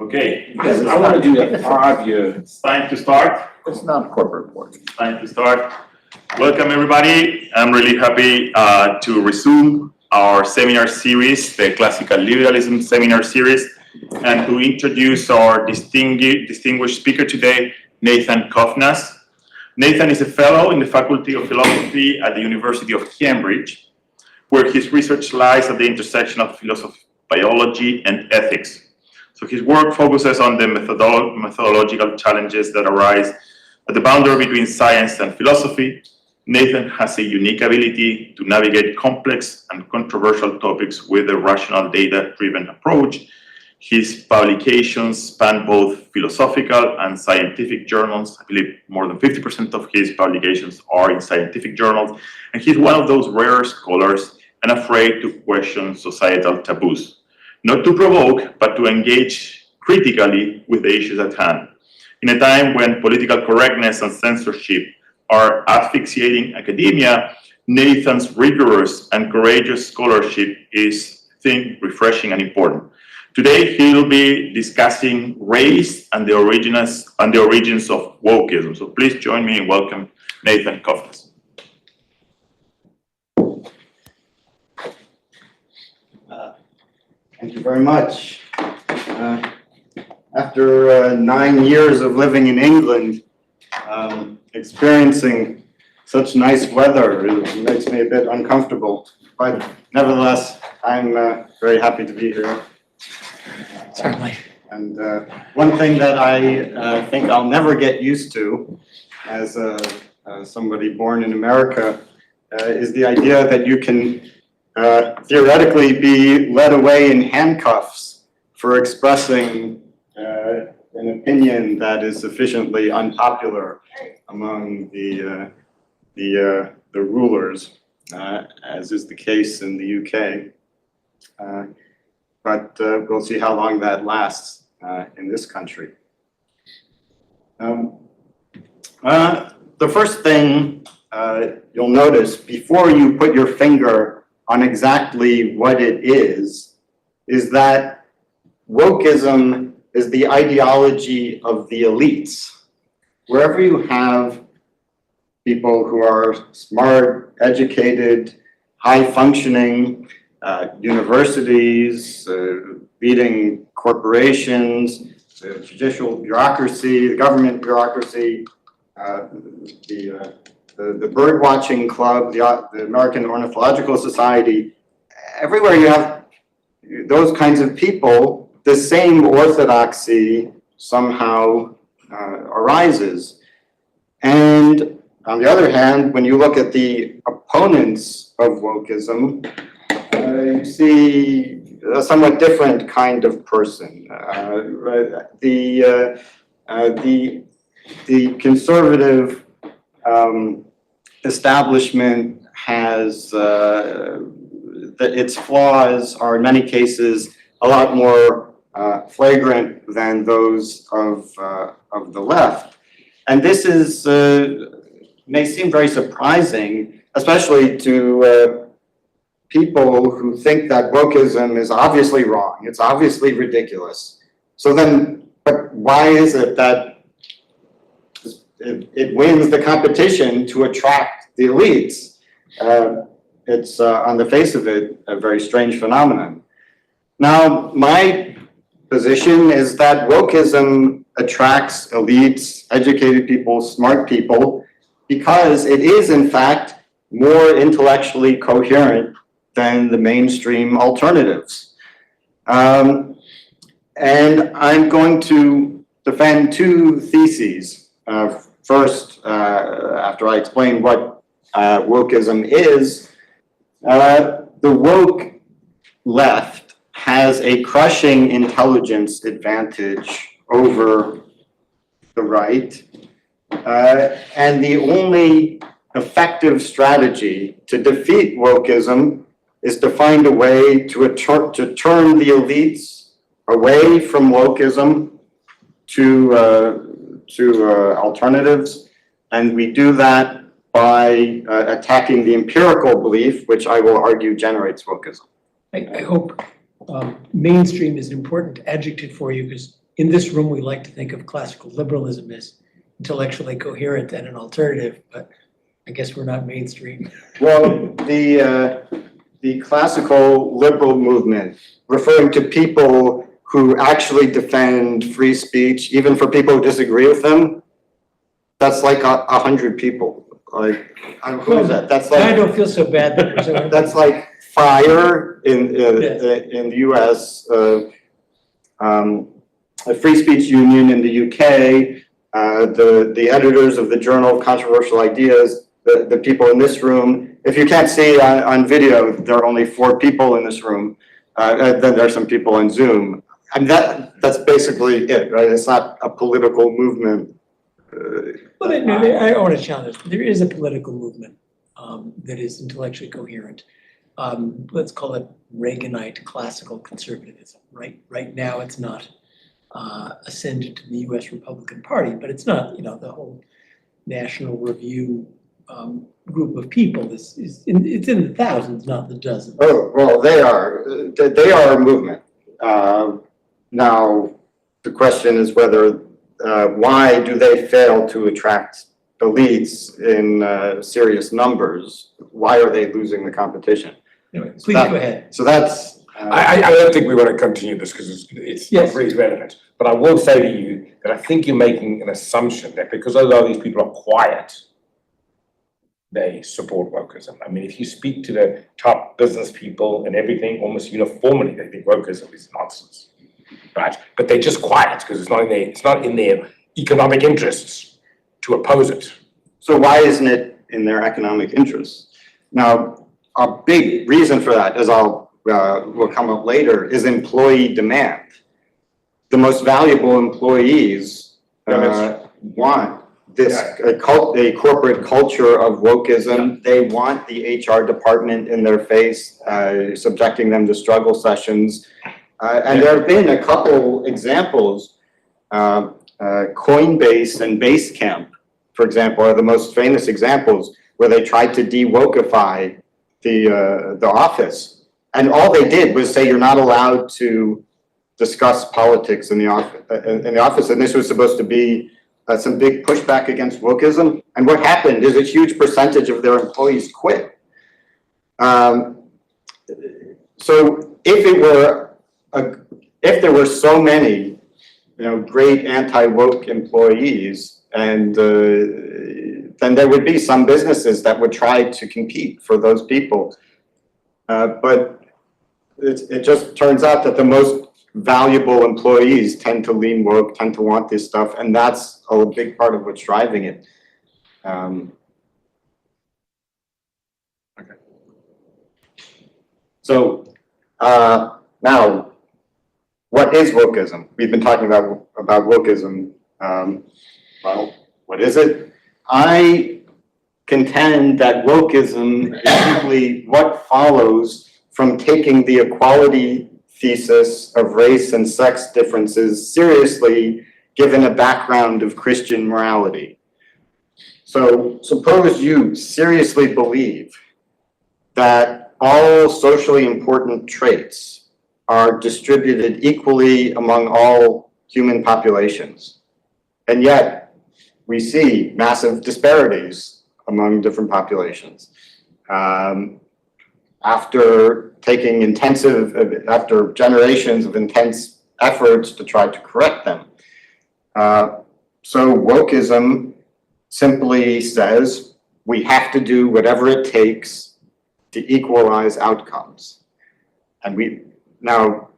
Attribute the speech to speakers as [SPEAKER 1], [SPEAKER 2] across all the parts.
[SPEAKER 1] Okay.
[SPEAKER 2] Yes, I want to do a 5-year.
[SPEAKER 1] It's time to start.
[SPEAKER 2] It's not corporate board.
[SPEAKER 1] It's time to start. Welcome, everybody. I'm really happy to resume our seminar series, the Classical Liberalism seminar series, and to introduce our distinguished speaker today, Nathan Cofnas. Nathan is a fellow in the Faculty of Philosophy at the University of Cambridge, where his research lies at the intersection of philosophy, biology, and ethics. So his work focuses on the methodological challenges that arise at the boundary between science and philosophy. Nathan has a unique ability to navigate complex and controversial topics with a rational data-driven approach. His publications span both philosophical and scientific journals. I believe more than 50% of his publications are in scientific journals, and he's one of those rare scholars unafraid to question societal taboos. Not to provoke, but to engage critically with the issues at hand. In a time when political correctness and censorship are asphyxiating academia, Nathan's rigorous and courageous scholarship is, I think, refreshing and important. Today, he will be discussing race and the origins of wokeism. So please join me in welcoming Nathan Cofnas.
[SPEAKER 3] Thank you very much. After 9 years of living in England, experiencing such nice weather, it makes me a bit uncomfortable. But nevertheless, I'm very happy to be here.
[SPEAKER 4] Certainly.
[SPEAKER 3] And one thing that I think I'll never get used to as somebody born in America is the idea that you can theoretically be led away in handcuffs for expressing an opinion that is sufficiently unpopular among the rulers, as is the case in the UK. But we'll see how long that lasts in this country. The first thing you'll notice before you put your finger on exactly what it is that wokeism is the ideology of the elites. Wherever you have people who are smart, educated, high-functioning, universities, leading corporations, the judicial bureaucracy, the government bureaucracy, the bird watching club, the American Ornithological Society, everywhere you have those kinds of people, the same orthodoxy somehow arises. And on the other hand, when you look at the opponents of wokeism, you see a somewhat different kind of person. The conservative establishment has its flaws are in many cases a lot more flagrant than those of the left, and this is may seem very surprising, especially to people who think that wokeism is obviously wrong. It's obviously ridiculous. So then, but why is it that it wins the competition to attract the elites? It's on the face of it a very strange phenomenon. Now, my position is that wokeism attracts elites, educated people, smart people, because it is in fact more intellectually coherent than the mainstream alternatives. And I'm going to defend two theses. First, after I explain what wokeism is, the woke left has a crushing intelligence advantage over the right, and the only effective strategy to defeat wokeism is to find a way to turn the elites away from wokeism to alternatives, and we do that by attacking the empirical belief, which I will argue generates wokeism.
[SPEAKER 4] I hope mainstream is an important adjective for you, because in this room, we like to think of classical liberalism as intellectually coherent and an alternative, but I guess we're not mainstream.
[SPEAKER 3] Well, the classical liberal movement, referring to people who actually defend free speech, even for people who disagree with them, that's like 100 people. Like, who is that? That's
[SPEAKER 4] I
[SPEAKER 3] like,
[SPEAKER 4] don't feel so bad that we're so.
[SPEAKER 3] that's like FIRE in the US, a free speech union in the UK, the editors of the Journal of Controversial Ideas, the people in this room. If you can't see on video, there are only 4 people in this room. And then there are some people on Zoom. And that's basically it, right? It's not a political movement.
[SPEAKER 4] Well, I want to challenge. There is a political movement that is intellectually coherent. Let's call it Reaganite classical conservatism. Right now, it's not ascended to the U.S. Republican Party, but it's not, the whole National Review group of people. It's in the thousands, not the dozens.
[SPEAKER 3] Oh, well, they are a movement. Now, the question is whether, why do they fail to attract elites in serious numbers? Why are they losing the competition?
[SPEAKER 4] Anyway, please go ahead.
[SPEAKER 3] So that's.
[SPEAKER 5] I don't think we want to continue this because it's
[SPEAKER 4] Yes.
[SPEAKER 5] not really relevant. But I will say to you that I think you're making an assumption that because a lot of these people are quiet, they support wokeism. I mean, if you speak to the top business people and everything, almost uniformly, they think wokeism is nonsense, right? But they're just quiet because it's not in their economic interests to oppose it.
[SPEAKER 3] So why isn't it in their economic interests? Now, a big reason for that, as will come up later, is employee demand. The most valuable employees want this a corporate culture of wokeism. They want the HR department in their face, subjecting them to struggle sessions. And there have been a couple examples. Coinbase and Basecamp, for example, are the most famous examples where they tried to de-wokeify the office. And all they did was say you're not allowed to discuss politics in the office. And this was supposed to be some big pushback against wokeism. And what happened is a huge percentage of their employees quit. So if there were so many, great anti-woke employees, and then there would be some businesses that would try to compete for those people. But it just turns out that the most valuable employees tend to lean woke, tend to want this stuff, and that's a big part of what's driving it. So now, what is wokeism? We've been talking about wokeism. Well, what is it? I contend that wokeism is simply what follows from taking the equality thesis of race and sex differences seriously, given a background of Christian morality. So suppose you seriously believe that all socially important traits are distributed equally among all human populations. And yet we see massive disparities among different populations. After generations of intense efforts to try to correct them. So wokeism simply says we have to do whatever it takes to equalize outcomes. And we know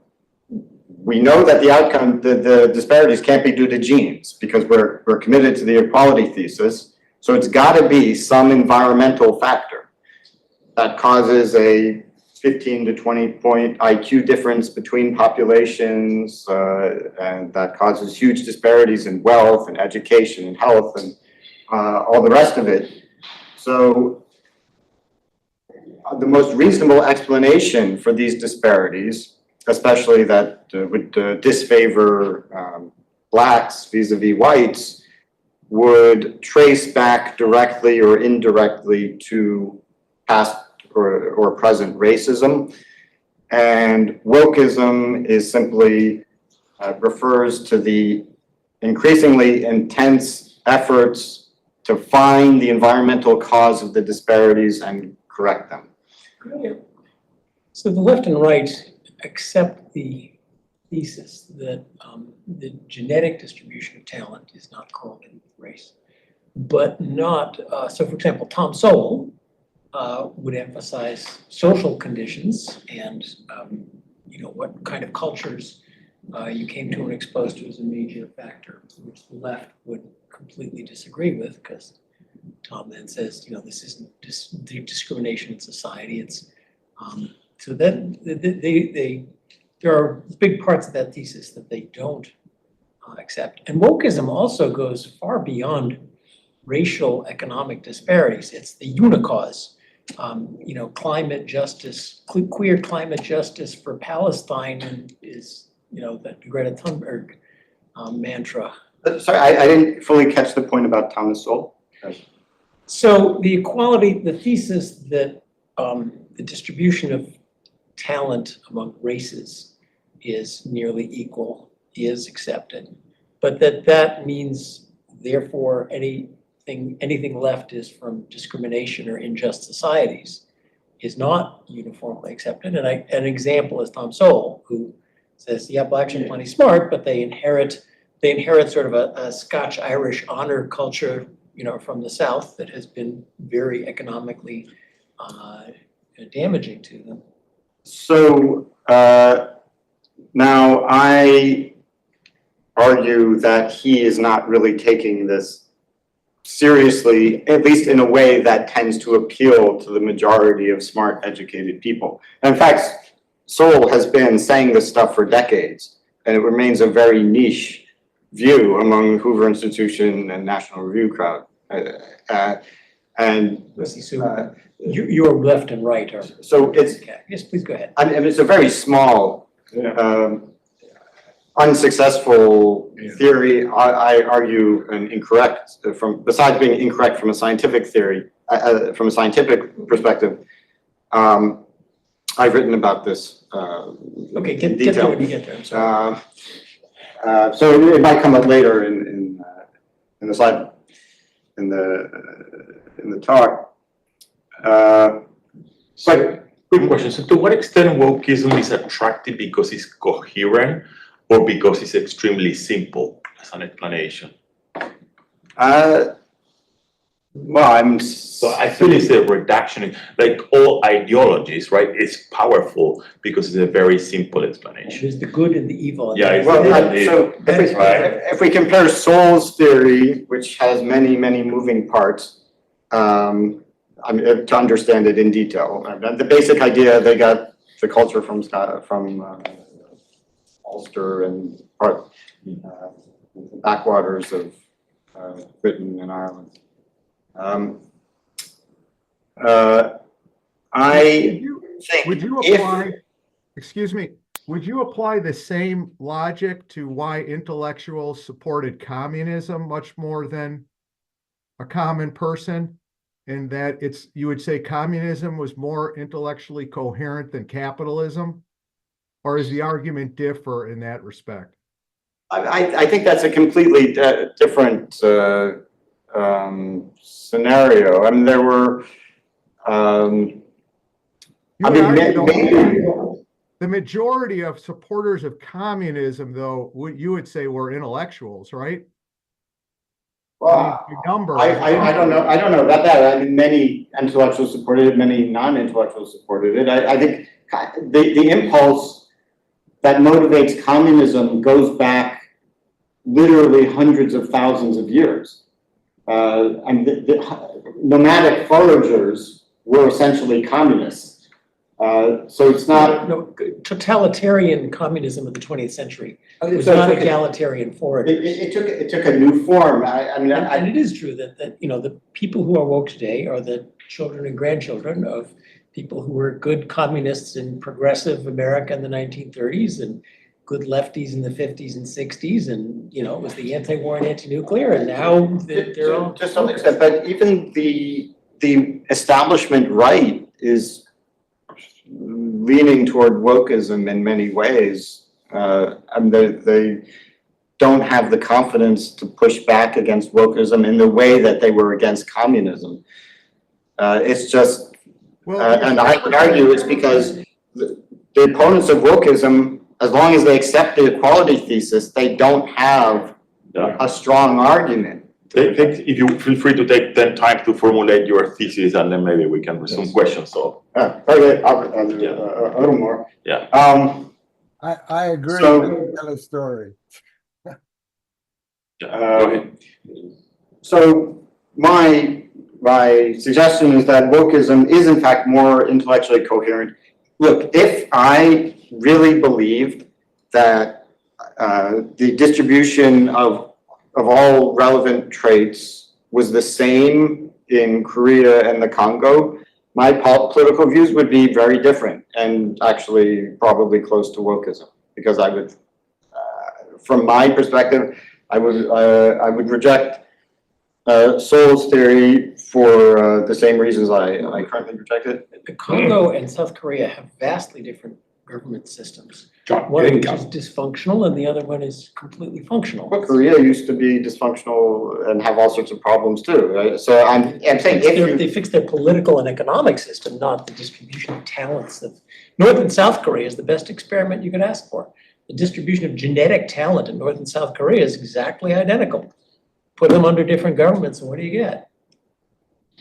[SPEAKER 3] that the disparities can't be due to genes because we're committed to the equality thesis. So it's got to be some environmental factor that causes a 15 to 20 point IQ difference between populations, and that causes huge disparities in wealth and education and health and all the rest of it. So the most reasonable explanation for these disparities, especially that would disfavor blacks vis-a-vis whites, would trace back directly or indirectly to past or present racism. And wokeism is simply refers to the increasingly intense efforts to find the environmental cause of the disparities and correct them.
[SPEAKER 4] So the left and right accept the thesis that the genetic distribution of talent is not correlated with race, but not, so for example, Tom Sowell would emphasize social conditions and what kind of cultures you came to and exposed to as a major factor, which the left would completely disagree with, because Tom then says, this isn't discrimination in society. It's so then there are big parts of that thesis that they don't accept. And wokeism also goes far beyond racial economic disparities. It's the unicause. Climate justice, queer climate justice for Palestine is, the Greta Thunberg mantra.
[SPEAKER 3] Sorry, I didn't fully catch the point about Thomas Sowell.
[SPEAKER 4] So the thesis that the distribution of talent among races is nearly equal is accepted, but that means therefore anything left is from discrimination or unjust societies is not uniformly accepted. And an example is Tom Sowell, who says, yeah, blacks are plenty smart, but they inherit sort of a Scotch-Irish honor culture, from the South that has been very economically damaging to them.
[SPEAKER 3] So now I argue that he is not really taking this seriously, at least in a way that tends to appeal to the majority of smart, educated people. And in fact, Sowell has been saying this stuff for decades, and it remains a very niche view among Hoover Institution and National Review crowd.
[SPEAKER 4] You're left and right are.
[SPEAKER 3] So it's,
[SPEAKER 4] Okay. Yes, please go ahead.
[SPEAKER 3] I mean, it's a very small, unsuccessful theory. I argue an incorrect, besides being incorrect from a scientific theory, from a scientific perspective. I've written about this
[SPEAKER 4] Okay,
[SPEAKER 3] in
[SPEAKER 4] get there
[SPEAKER 3] detail.
[SPEAKER 4] when you get there. I'm sorry.
[SPEAKER 3] So it might come up later in the slide, in the talk.
[SPEAKER 1] So, quick question. So to what extent wokeism is attractive because it's coherent or because it's extremely simple as an explanation? So I feel it's a reduction, like all ideologies, right? It's powerful because it's a very simple explanation.
[SPEAKER 4] There's the good and the evil.
[SPEAKER 1] Yeah, it's
[SPEAKER 3] Well,
[SPEAKER 1] the
[SPEAKER 3] if we compare Sowell's theory, which has many, many moving parts, I mean, to understand it in detail, the basic idea, they got the culture from Ulster and backwaters of Britain and Ireland. I think
[SPEAKER 6] Would you apply, excuse me, would you apply the same logic to why intellectuals supported communism much more than a common person? In that you would say communism was more intellectually coherent than capitalism? Or is the argument differ in that respect?
[SPEAKER 3] I think that's a completely different scenario. I mean, there were,
[SPEAKER 6] the majority of supporters of communism, though, you would say were intellectuals, right?
[SPEAKER 3] well,
[SPEAKER 6] Number.
[SPEAKER 3] I don't know. I don't know about that. I mean, many intellectuals supported it, many non-intellectuals supported it. I think the impulse that motivates communism goes back literally hundreds of thousands of years. And the nomadic foragers were essentially communists. So it's not.
[SPEAKER 4] No, totalitarian communism of the 20th century was
[SPEAKER 3] So
[SPEAKER 4] not
[SPEAKER 3] it took
[SPEAKER 4] egalitarian foragers.
[SPEAKER 3] it took a new form.
[SPEAKER 4] And it is true that the people who are woke today are the children and grandchildren of people who were good communists in progressive America in the 1930s and good lefties in the 50s and 60s, and it was the anti-war and anti-nuclear, and now they're all
[SPEAKER 3] to some extent, but even the establishment right is leaning toward wokeism in many ways. And they don't have the confidence to push back against wokeism in the way that they were against communism. It's just, and I would argue it's because the opponents of wokeism, as long as they accept the equality thesis, they don't have a strong argument.
[SPEAKER 1] If you feel free to take 10 time to formulate your thesis, and then maybe we can resume questions. So
[SPEAKER 3] Okay, I'll do a little more.
[SPEAKER 1] Yeah.
[SPEAKER 7] I agree.
[SPEAKER 3] So-
[SPEAKER 7] Tell a story.
[SPEAKER 1] go ahead.
[SPEAKER 3] So my suggestion is that wokeism is in fact more intellectually coherent. Look, if I really believed that the distribution of all relevant traits was the same in Korea and the Congo, my political views would be very different and actually probably close to wokeism, because I would, from my perspective, I would reject Seoul's theory for the same reasons I currently reject it.
[SPEAKER 4] The Congo and South Korea have vastly different government systems.
[SPEAKER 5] John,
[SPEAKER 4] One of which
[SPEAKER 5] income.
[SPEAKER 4] is dysfunctional and the other one is completely functional.
[SPEAKER 3] But Korea used to be dysfunctional and have all sorts of problems too, right? So I'm saying if
[SPEAKER 4] They fix their political and economic system, not the distribution of talents. North and South Korea is the best experiment you could ask for. The distribution of genetic talent in North and South Korea is exactly identical. Put them under different governments, and what do you get?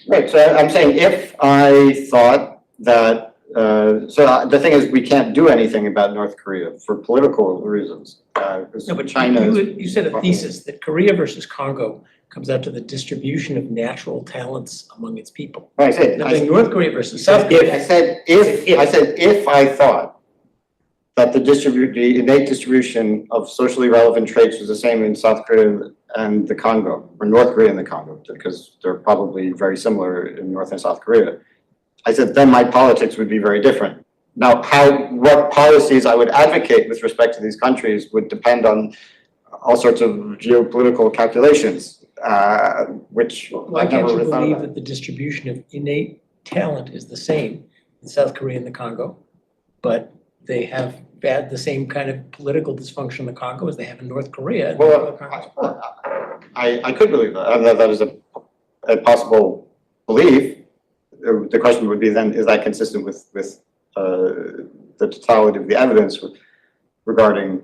[SPEAKER 3] right, so I'm saying if I thought that, so the thing is, we can't do anything about North Korea for political reasons. Because
[SPEAKER 4] No, but
[SPEAKER 3] China is.
[SPEAKER 4] you said a thesis that Korea versus Congo comes out to the distribution of natural talents among its people.
[SPEAKER 3] I said,
[SPEAKER 4] Now, North Korea versus South Korea.
[SPEAKER 3] I said if I thought that the innate distribution of socially relevant traits was the same in South Korea and the Congo, or North Korea and the Congo, because they're probably very similar in North and South Korea. I said then my politics would be very different. Now, what policies I would advocate with respect to these countries would depend on all sorts of geopolitical calculations, which
[SPEAKER 4] Why
[SPEAKER 3] I've
[SPEAKER 4] can't
[SPEAKER 3] never
[SPEAKER 4] you
[SPEAKER 3] really thought
[SPEAKER 4] believe
[SPEAKER 3] about.
[SPEAKER 4] that the distribution of innate talent is the same in South Korea and the Congo, but they have had the same kind of political dysfunction in the Congo as they have in North Korea? And
[SPEAKER 3] Well, I could believe that. That is a possible belief. The question would be then, is that consistent with the totality of the evidence regarding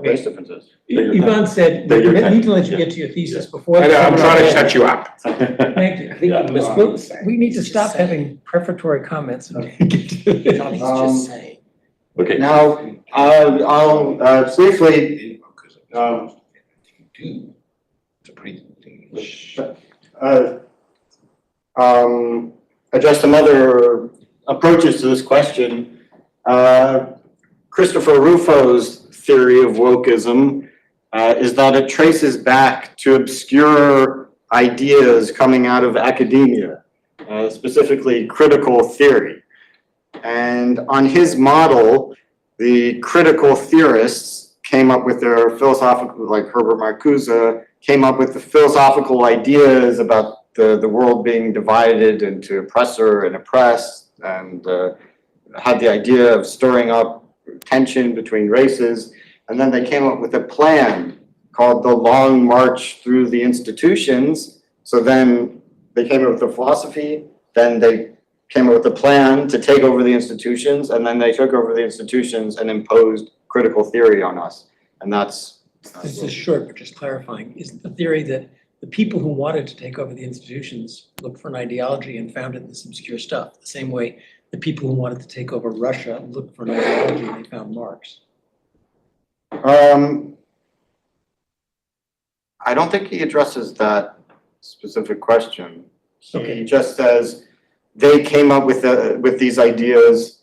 [SPEAKER 3] race differences?
[SPEAKER 4] Yvonne said,
[SPEAKER 1] Take your
[SPEAKER 4] we
[SPEAKER 1] time.
[SPEAKER 4] need to let you get to your thesis before.
[SPEAKER 5] I know, I'm trying to shut you up.
[SPEAKER 4] Thank you.
[SPEAKER 5] think you missed what he was saying.
[SPEAKER 4] We need to stop having prefatory comments and get to it.
[SPEAKER 1] Okay.
[SPEAKER 3] Now, I'll briefly address some other approaches to this question. Christopher Rufo's theory of wokeism is that it traces back to obscure ideas coming out of academia, specifically critical theory. And on his model, the critical theorists came up with their philosophical, like Herbert Marcuse, came up with the philosophical ideas about the world being divided into oppressor and oppressed, and had the idea of stirring up tension between races. And then they came up with a plan called the Long March Through the Institutions. So then they came up with a philosophy, then they came up with a plan to take over the institutions, and then they took over the institutions and imposed critical theory on us. And that's
[SPEAKER 4] This is short, but just clarifying. Is the theory that the people who wanted to take over the institutions looked for an ideology and found it in this obscure stuff, the same way the people who wanted to take over Russia looked for an ideology and they found Marx?
[SPEAKER 3] I don't think he addresses that specific question.
[SPEAKER 4] Okay.
[SPEAKER 3] He just says they came up with these ideas.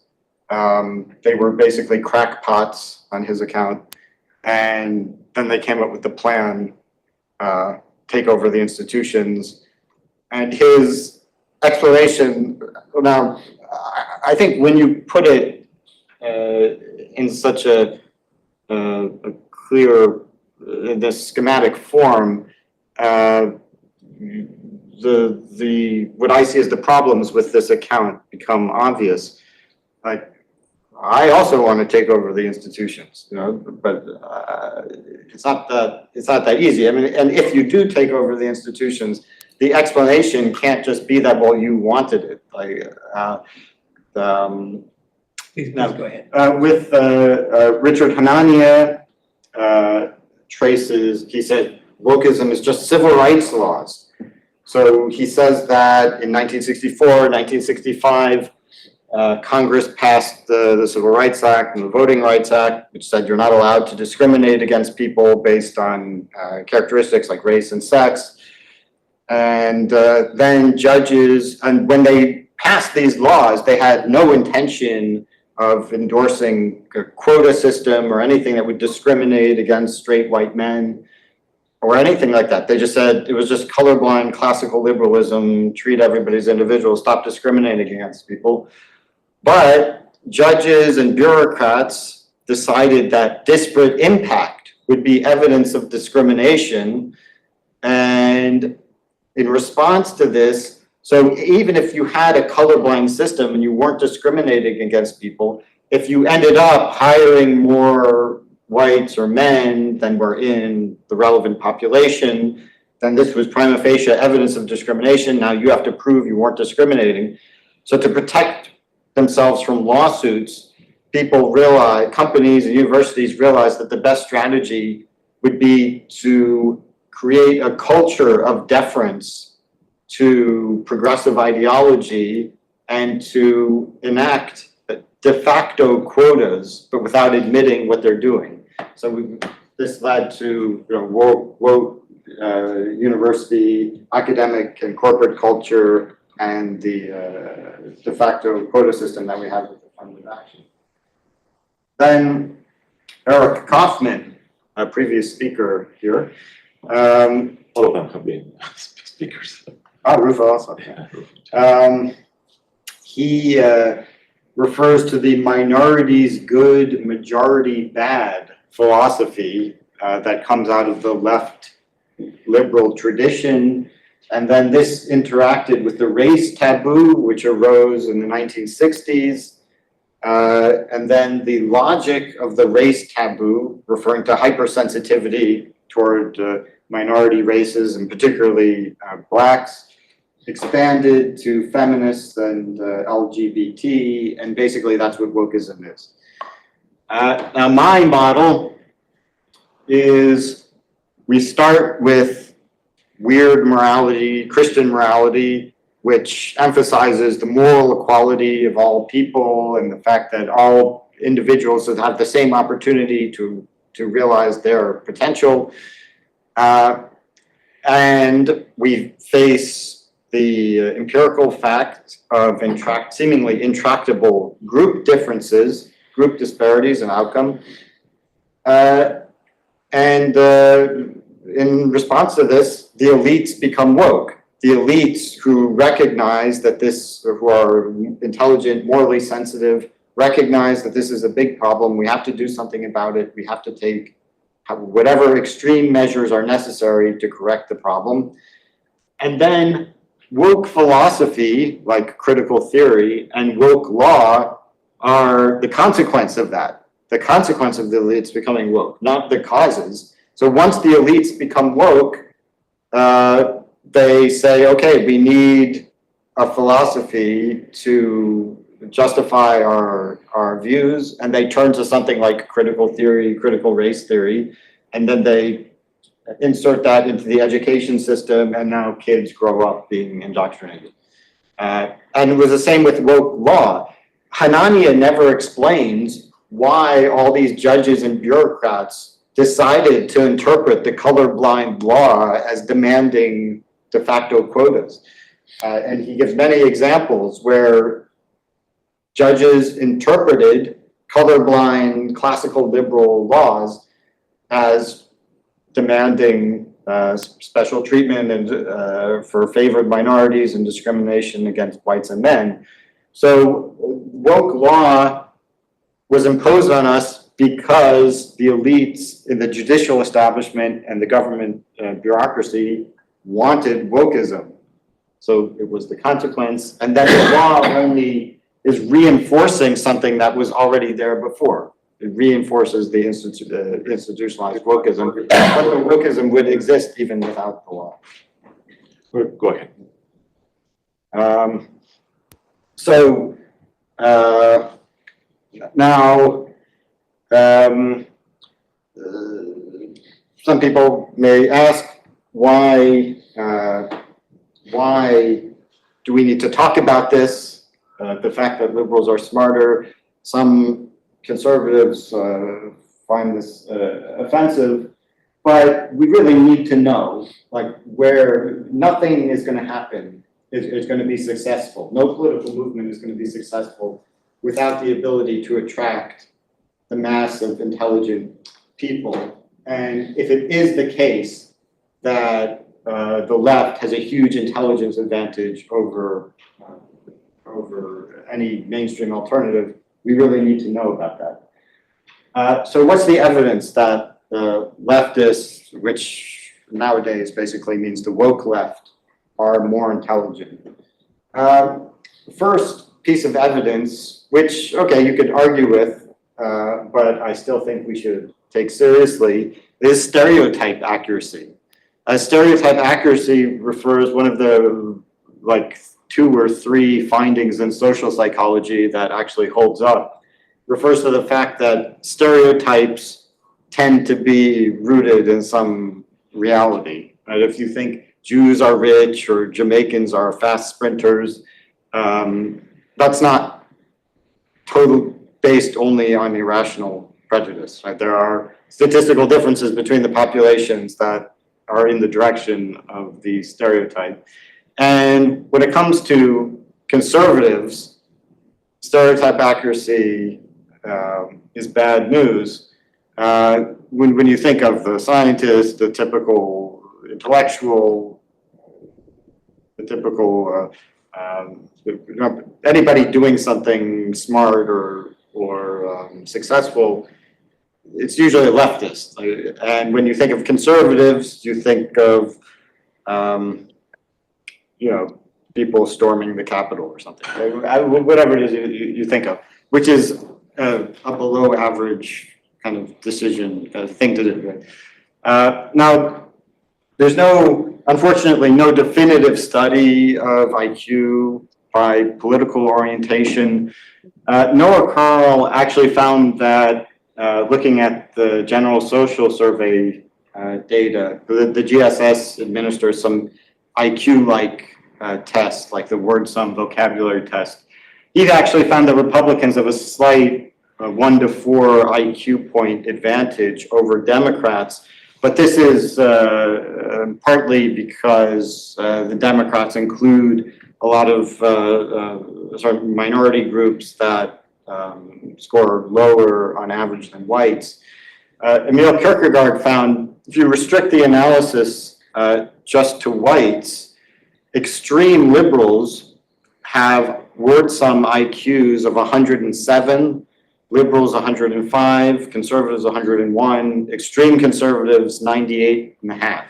[SPEAKER 3] They were basically crackpots on his account, and then they came up with the plan, take over the institutions. And his explanation, now, I think when you put it in such a clear, the schematic form, what I see as the problems with this account become obvious. Like, I also want to take over the institutions, but it's not that easy. I mean, and if you do take over the institutions, the explanation can't just be that, well, you wanted it.
[SPEAKER 4] Please
[SPEAKER 3] No.
[SPEAKER 4] go ahead.
[SPEAKER 3] With Richard Hanania he said, wokeism is just civil rights laws. So he says that in 1964, 1965, Congress passed the Civil Rights Act and the Voting Rights Act, which said you're not allowed to discriminate against people based on characteristics like race and sex. And then judges, and when they passed these laws, they had no intention of endorsing a quota system or anything that would discriminate against straight white men or anything like that. They just said it was just colorblind classical liberalism, treat everybody as individuals, stop discriminating against people. But judges and bureaucrats decided that disparate impact would be evidence of discrimination. And in response to this, so even if you had a colorblind system and you weren't discriminating against people, if you ended up hiring more whites or men than were in the relevant population, then this was prima facie evidence of discrimination. Now you have to prove you weren't discriminating. So to protect themselves from lawsuits, companies and universities realized that the best strategy would be to create a culture of deference to progressive ideology and to enact de facto quotas, but without admitting what they're doing. So this led to woke university, academic and corporate culture, and the de facto quota system that we have with the affirmative action. Then Eric Kaufman, a previous speaker here.
[SPEAKER 1] All of them have been speakers.
[SPEAKER 3] Rufa also. He refers to the minorities good, majority bad philosophy that comes out of the left liberal tradition. And then this interacted with the race taboo, which arose in the 1960s. And then the logic of the race taboo, referring to hypersensitivity toward minority races, and particularly blacks, expanded to feminists and LGBT, and basically that's what wokeism is. Now my model is we start with weird morality, Christian morality, which emphasizes the moral equality of all people and the fact that all individuals should have the same opportunity to realize their potential. And we face the empirical fact of seemingly intractable group differences, group disparities in outcome. In response to this, the elites become woke. The elites who recognize that who are intelligent, morally sensitive, recognize that this is a big problem. We have to do something about it. We have to take whatever extreme measures are necessary to correct the problem. And then woke philosophy, like critical theory, and woke law are the consequence of that. The consequence of the elites becoming woke, not the causes. So once the elites become woke, they say, okay, we need a philosophy to justify our views, and they turn to something like critical theory, critical race theory, and then they insert that into the education system, and now kids grow up being indoctrinated. And it was the same with woke law. Hanania never explains why all these judges and bureaucrats decided to interpret the colorblind law as demanding de facto quotas. And he gives many examples where judges interpreted colorblind classical liberal laws as demanding special treatment and for favored minorities and discrimination against whites and men. So woke law was imposed on us because the elites in the judicial establishment and the government bureaucracy wanted wokeism. So it was the consequence, and then the law only is reinforcing something that was already there before. It reinforces the institutionalized wokeism, but the wokeism would exist even without the law.
[SPEAKER 1] Go ahead.
[SPEAKER 3] So now, some people may ask why do we need to talk about this? The fact that liberals are smarter. Some conservatives find this offensive, but we really need to know, like, where nothing is going to happen is going to be successful. No political movement is going to be successful without the ability to attract the mass of intelligent people. And if it is the case that the left has a huge intelligence advantage over any mainstream alternative, we really need to know about that. So what's the evidence that leftists, which nowadays basically means the woke left, are more intelligent? First piece of evidence, which, okay, you could argue with, but I still think we should take seriously, is stereotype accuracy. Stereotype accuracy refers one of the like 2 or 3 findings in social psychology that actually holds up, refers to the fact that stereotypes tend to be rooted in some reality. Right? If you think Jews are rich or Jamaicans are fast sprinters, that's not totally based only on irrational prejudice. Right? There are statistical differences between the populations that are in the direction of the stereotype. And when it comes to conservatives, stereotype accuracy is bad news. When you think of the scientist, the typical intellectual, the typical anybody doing something smart or successful, it's usually a leftist. And when you think of conservatives, you think of people storming the Capitol or something, whatever it is you think of, which is a below average kind of decision, thing to do. Now, there's unfortunately, no definitive study of IQ by political orientation. Noah Carl actually found that looking at the general social survey data, the GSS administers some IQ-like test, like the word sum vocabulary test. He actually found that Republicans have a slight 1 to 4 IQ point advantage over Democrats, but this is partly because the Democrats include a lot of sort of minority groups that score lower on average than whites. Emil Kierkegaard found if you restrict the analysis just to whites, extreme liberals have word sum IQs of 107, liberals 105, conservatives 101, extreme conservatives 98.5.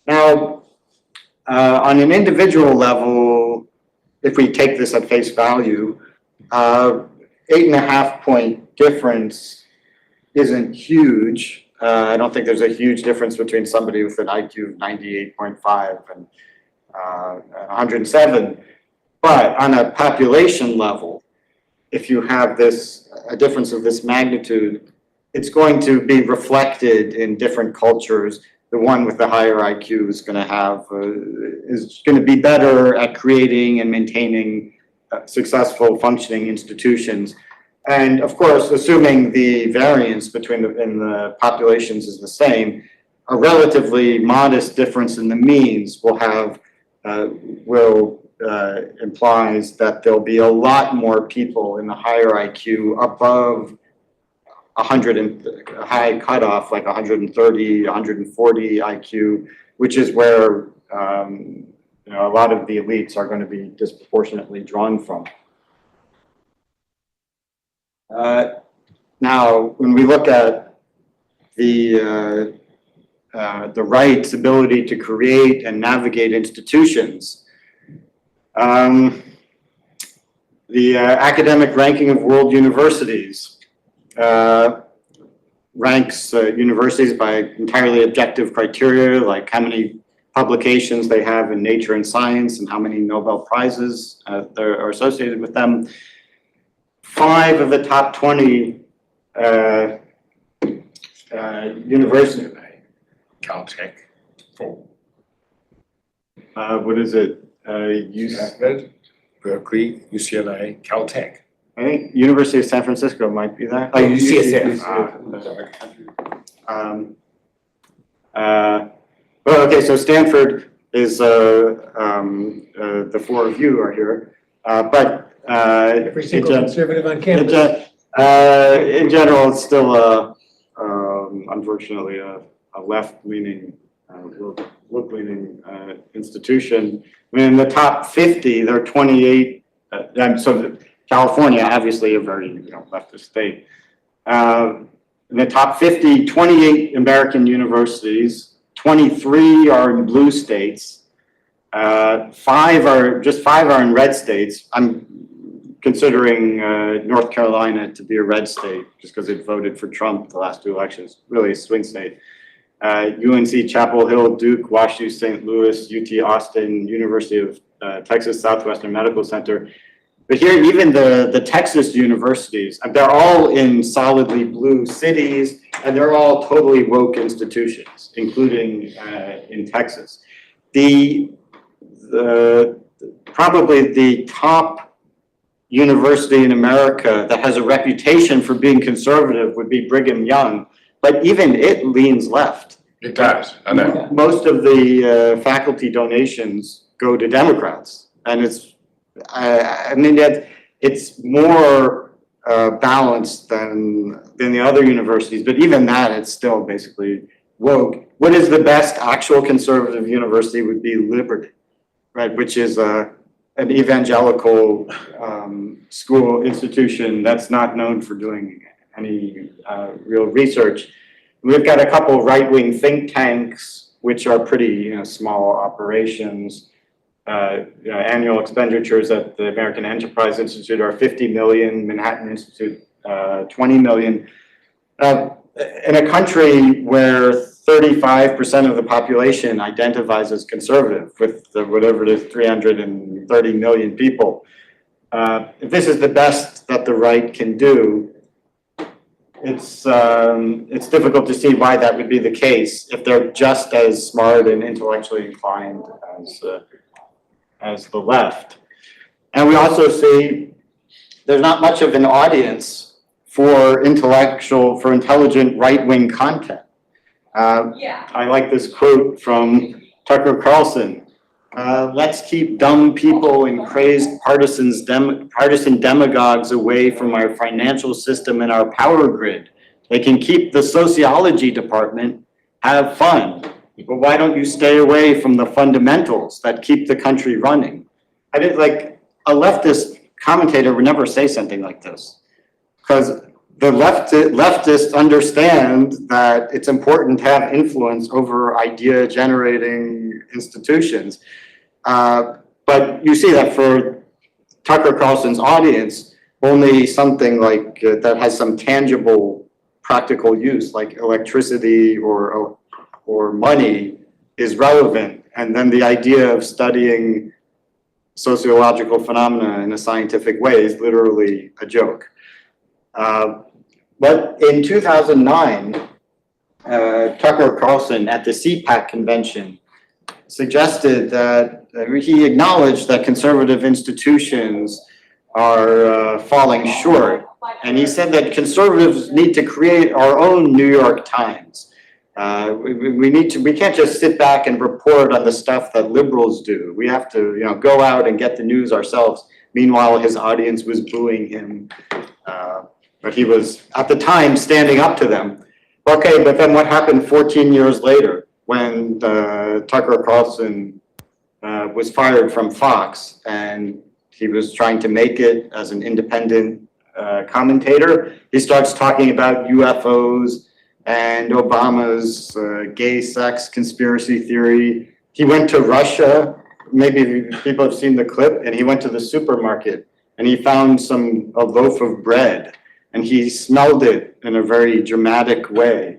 [SPEAKER 3] Now, on an individual level, if we take this at face value, 8.5 point difference isn't huge. I don't think there's a huge difference between somebody with an IQ of 98.5 and 107. But on a population level, if you have a difference of this magnitude, it's going to be reflected in different cultures. The one with the higher IQ is going to be better at creating and maintaining successful functioning institutions. And of course, assuming the variance in the populations is the same, a relatively modest difference in the means implies that there'll be a lot more people in the higher IQ above 100 and a high cutoff, like 130, 140 IQ, which is where a lot of the elites are going to be disproportionately drawn from. Now, when we look at the right's ability to create and navigate institutions, the academic ranking of world universities ranks universities by entirely objective criteria, like how many publications they have in Nature and Science and how many Nobel Prizes are associated with them. 5 of the top 20 universities.
[SPEAKER 5] Caltech, 4.
[SPEAKER 3] What is it?
[SPEAKER 5] Harvard, Berkeley, UCLA, Caltech.
[SPEAKER 3] I think University of San Francisco might be there.
[SPEAKER 5] Oh, UCSF.
[SPEAKER 3] Well, okay, so Stanford is, the 4 of you are here, but
[SPEAKER 4] Every single conservative on campus.
[SPEAKER 3] in general, it's still unfortunately a left-leaning, left-leaning institution. I mean, in the top 50, there are 28. So California, obviously, a very leftist state. In the top 50, 28 American universities. 23 are in blue states. 5 are in red states. I'm considering North Carolina to be a red state just because it voted for Trump the last 2 elections. Really a swing state. UNC Chapel Hill, Duke, WashU St. Louis, UT Austin, University of Texas Southwestern Medical Center. But here, even the Texas universities, they're all in solidly blue cities, and they're all totally woke institutions, including in Texas. Probably the top university in America that has a reputation for being conservative would be Brigham Young, but even it leans left.
[SPEAKER 5] It does, I know.
[SPEAKER 3] Most of the faculty donations go to Democrats, and I mean, it's more balanced than the other universities, but even that, it's still basically woke. What is the best actual conservative university would be Liberty, right? Which is an evangelical school institution that's not known for doing any real research. We've got a couple right-wing think tanks, which are pretty small operations. Annual expenditures at the American Enterprise Institute are 50 million, Manhattan Institute 20 million. In a country where 35% of the population identifies as conservative, with whatever it is, 330 million people, if this is the best that the right can do, it's difficult to see why that would be the case if they're just as smart and intellectually inclined as the left. And we also see there's not much of an audience for intelligent right-wing content. I like this quote from Tucker Carlson. Let's keep dumb people and crazed partisan demagogues away from our financial system and our power grid. They can keep the sociology department, have fun. But why don't you stay away from the fundamentals that keep the country running? I did like a leftist commentator would never say something like this, because the leftists understand that it's important to have influence over idea generating institutions. But you see that for Tucker Carlson's audience, only something like that has some tangible practical use, like electricity or money, is relevant. And then the idea of studying sociological phenomena in a scientific way is literally a joke. But in 2009, Tucker Carlson at the CPAC convention suggested that he acknowledged that conservative institutions are falling short. And he said that conservatives need to create our own New York Times. We can't just sit back and report on the stuff that liberals do. We have to, go out and get the news ourselves. Meanwhile, his audience was booing him, but he was at the time standing up to them. Okay, but then what happened 14 years later when Tucker Carlson was fired from Fox and he was trying to make it as an independent commentator? He starts talking about UFOs and Obama's gay sex conspiracy theory. He went to Russia, maybe people have seen the clip, and he went to the supermarket and he found a loaf of bread, and he smelled it in a very dramatic way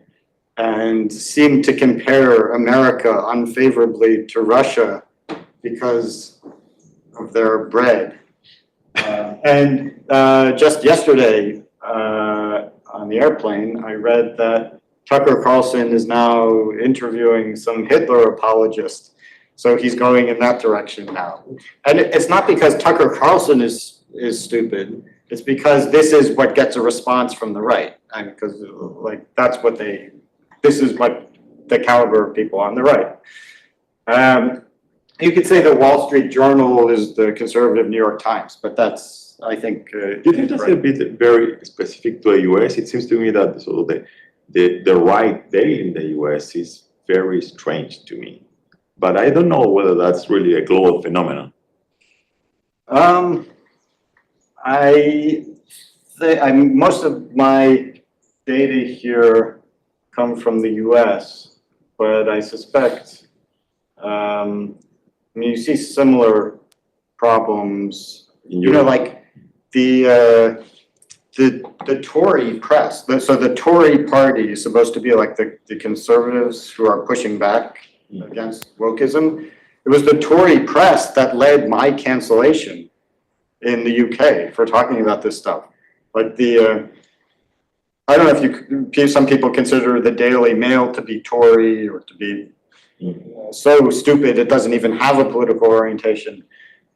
[SPEAKER 3] and seemed to compare America unfavorably to Russia because of their bread. And just yesterday on the airplane, I read that Tucker Carlson is now interviewing some Hitler apologist. So he's going in that direction now. And it's not because Tucker Carlson is stupid. It's because this is what gets a response from the right. And because like this is what the caliber of people on the right. You could say the Wall Street Journal is the conservative New York Times, but that's, I think.
[SPEAKER 1] Do you think that's a bit very specific to the US? It seems to me that sort of the right there in the US is very strange to me. But I don't know whether that's really a global phenomenon.
[SPEAKER 3] Most of my data here come from the US, but I suspect, you see similar problems, like the Tory press. So the Tory party is supposed to be like the conservatives who are pushing back against wokeism. It was the Tory press that led my cancellation in the UK for talking about this stuff. Like I don't know if some people consider the Daily Mail to be Tory or to be so stupid it doesn't even have a political orientation.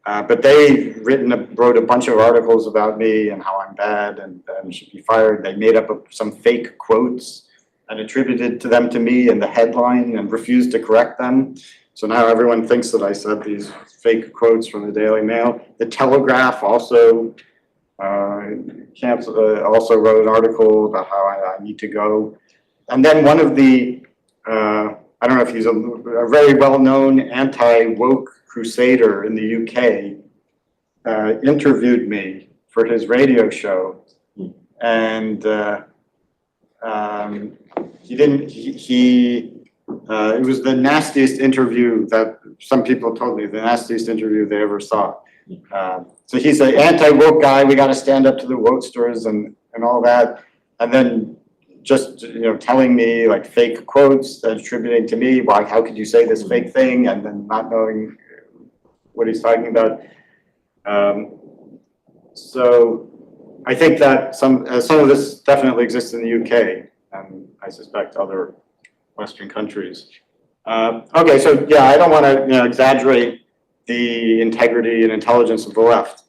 [SPEAKER 3] But they wrote a bunch of articles about me and how I'm bad and should be fired. They made up some fake quotes and attributed them to me in the headline and refused to correct them. So now everyone thinks that I said these fake quotes from the Daily Mail. The Telegraph also also wrote an article about how I need to go. And then one of the, I don't know if he's a very well-known anti-woke crusader in the UK, interviewed me for his radio show. And it was the nastiest interview that some people told me, the nastiest interview they ever saw. So he's an anti-woke guy, we gotta stand up to the wokesters and all that. And then just telling me like fake quotes and attributing to me, how could you say this fake thing, and then not knowing what he's talking about. So I think that some of this definitely exists in the UK, and I suspect other Western countries. Okay, so yeah, I don't want to exaggerate the integrity and intelligence of the left,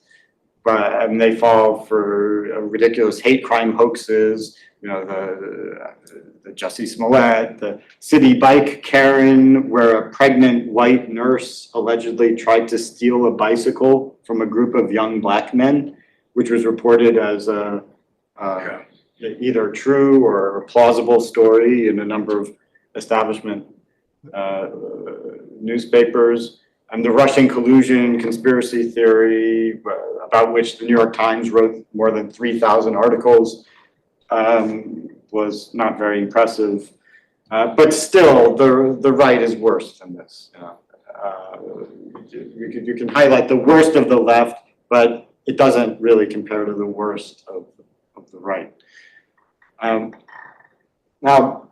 [SPEAKER 3] but they fall for ridiculous hate crime hoaxes. The Jussie Smollett, the city bike Karen, where a pregnant white nurse allegedly tried to steal a bicycle from a group of young black men, which was reported as either true or a plausible story in a number of establishment newspapers. And the Russian collusion conspiracy theory, about which the New York Times wrote more than 3,000 articles, was not very impressive. But still, the right is worse than this. You can highlight the worst of the left, but it doesn't really compare to the worst of the right. Now,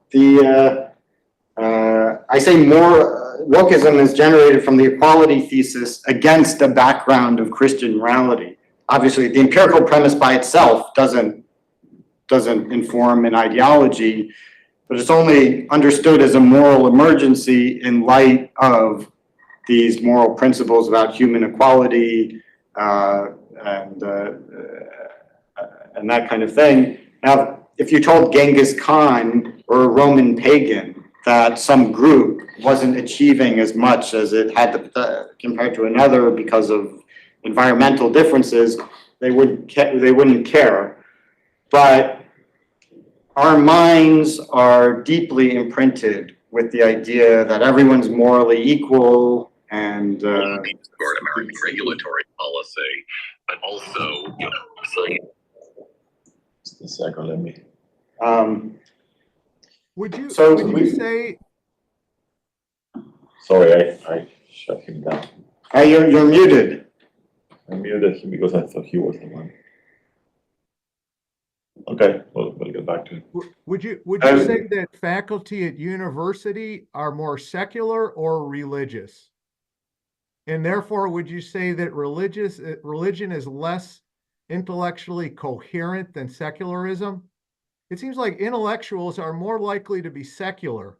[SPEAKER 3] I say more wokeism is generated from the equality thesis against a background of Christian morality. Obviously, the empirical premise by itself doesn't inform an ideology, but it's only understood as a moral emergency in light of these moral principles about human equality and that kind of thing. Now, if you told Genghis Khan or a Roman pagan that some group wasn't achieving as much as it had to, compared to another because of environmental differences, they wouldn't care. But our minds are deeply imprinted with the idea that everyone's morally equal and
[SPEAKER 8] support American regulatory policy, but also,
[SPEAKER 1] Just a second, let me.
[SPEAKER 6] Would you
[SPEAKER 3] we-
[SPEAKER 6] say,
[SPEAKER 1] Sorry, I shut him down.
[SPEAKER 3] you're muted.
[SPEAKER 1] I muted him because I thought he was the one. Okay, we'll get back to it.
[SPEAKER 6] Would you say that faculty at university are more secular or religious? And therefore, would you say that religion is less intellectually coherent than secularism? It seems like intellectuals are more likely to be secular,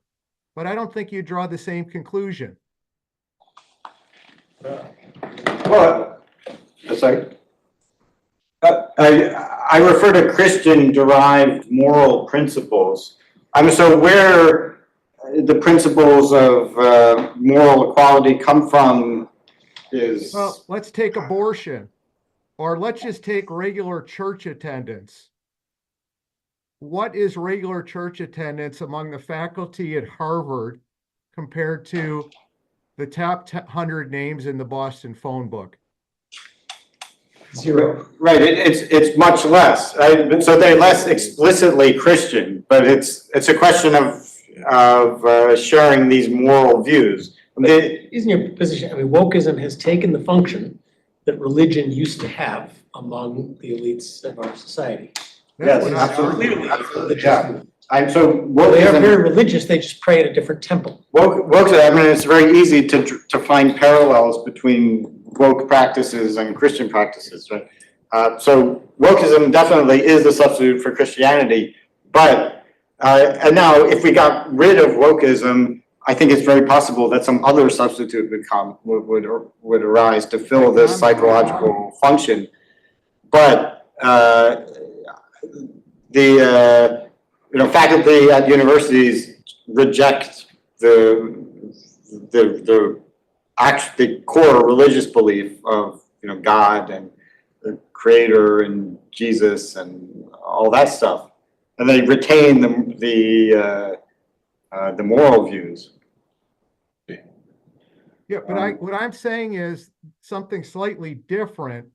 [SPEAKER 6] but I don't think you draw the same conclusion.
[SPEAKER 3] Well, sorry. I refer to Christian-derived moral principles. So where the principles of moral equality come from is...
[SPEAKER 6] Well, let's take abortion, or let's just take regular church attendance. What is regular church attendance among the faculty at Harvard compared to the top 100 names in the Boston phone book?
[SPEAKER 4] 0.
[SPEAKER 3] Right, it's much less. So they're less explicitly Christian, but it's a question of sharing these moral views.
[SPEAKER 4] Isn't your position, I mean, wokeism has taken the function that religion used to have among the elites of our society.
[SPEAKER 3] Yes,
[SPEAKER 6] That's what I
[SPEAKER 3] absolutely,
[SPEAKER 6] argue.
[SPEAKER 3] absolutely, yeah. And so
[SPEAKER 4] They are
[SPEAKER 3] wokeism,
[SPEAKER 4] very religious, they just pray at a different temple.
[SPEAKER 3] wokeism, I mean, it's very easy to find parallels between woke practices and Christian practices, right? So wokeism definitely is a substitute for Christianity, but and now if we got rid of wokeism, I think it's very possible that some other substitute would arise to fill this psychological function. But the faculty at universities reject the core religious belief of God and the Creator and Jesus and all that stuff, and they retain the moral views.
[SPEAKER 6] Yeah, but what I'm saying is something slightly different,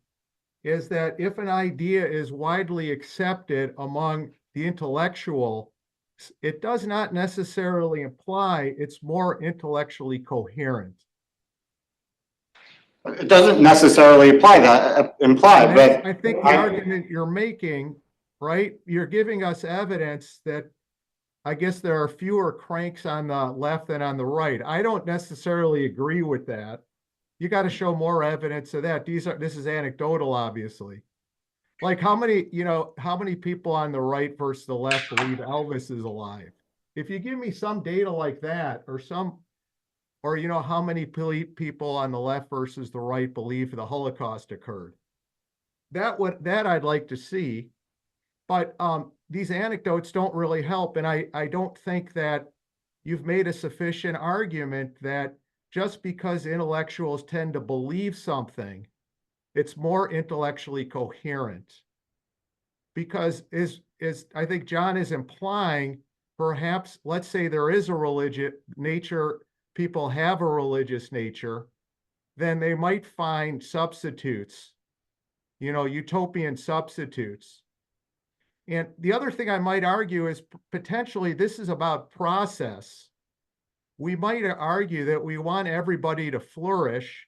[SPEAKER 6] is that if an idea is widely accepted among the intellectual, it does not necessarily imply it's more intellectually coherent.
[SPEAKER 3] It doesn't necessarily imply, but
[SPEAKER 6] I think the argument you're making, right, you're giving us evidence that I guess there are fewer cranks on the left than on the right. I don't necessarily agree with that. You got to show more evidence of that. This is anecdotal, obviously. Like how many people on the right versus the left believe Elvis is alive? If you give me some data like that, or how many people on the left versus the right believe the Holocaust occurred, that I'd like to see. But these anecdotes don't really help, and I don't think that you've made a sufficient argument that just because intellectuals tend to believe something, it's more intellectually coherent. Because as I think John is implying, perhaps, let's say there is a religious nature, people have a religious nature, then they might find substitutes, utopian substitutes. And the other thing I might argue is potentially this is about process. We might argue that we want everybody to flourish.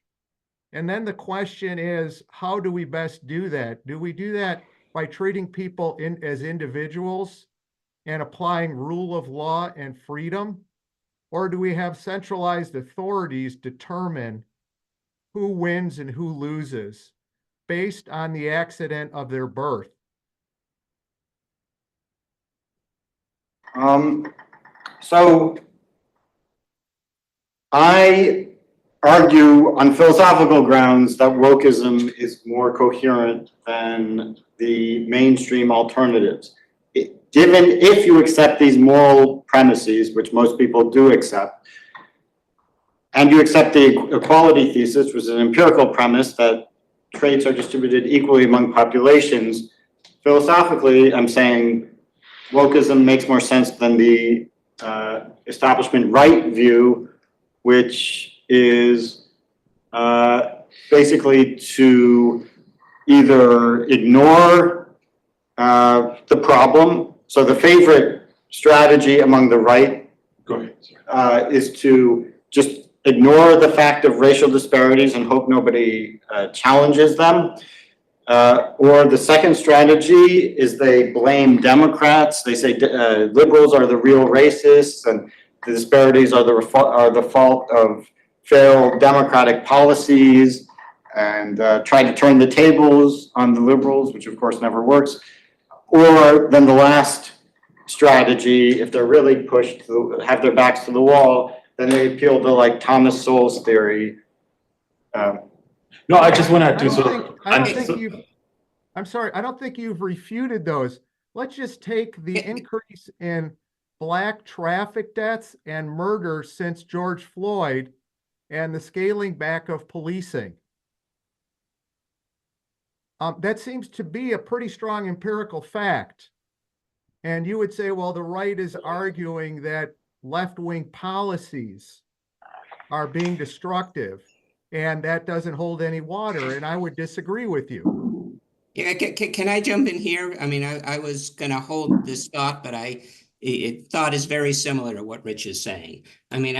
[SPEAKER 6] And then the question is, how do we best do that? Do we do that by treating people as individuals and applying rule of law and freedom? Or do we have centralized authorities determine who wins and who loses based on the accident of their birth?
[SPEAKER 3] So I argue on philosophical grounds that wokeism is more coherent than the mainstream alternatives. Given if you accept these moral premises, which most people do accept, and you accept the equality thesis, which is an empirical premise that traits are distributed equally among populations, philosophically, I'm saying wokeism makes more sense than the establishment right view, which is basically to either ignore the problem. So the favorite strategy among the right
[SPEAKER 1] Go ahead. Sorry.
[SPEAKER 3] is to just ignore the fact of racial disparities and hope nobody challenges them. Or the second strategy is they blame Democrats. They say liberals are the real racists, and the disparities are the fault of failed democratic policies, and try to turn the tables on the liberals, which of course never works. Or then the last strategy, if they're really pushed to have their backs to the wall, then they appeal to like Thomas Sowell's theory.
[SPEAKER 1] No, I just wanted to
[SPEAKER 6] I don't think you've refuted those. Let's just take the increase in Black traffic deaths and murders since George Floyd and the scaling back of policing. That seems to be a pretty strong empirical fact. And you would say, well, the right is arguing that left-wing policies are being destructive, and that doesn't hold any water, and I would disagree with you.
[SPEAKER 9] Yeah, can I jump in here? I mean, I was gonna hold this thought, but thought is very similar to what Rich is saying. I mean,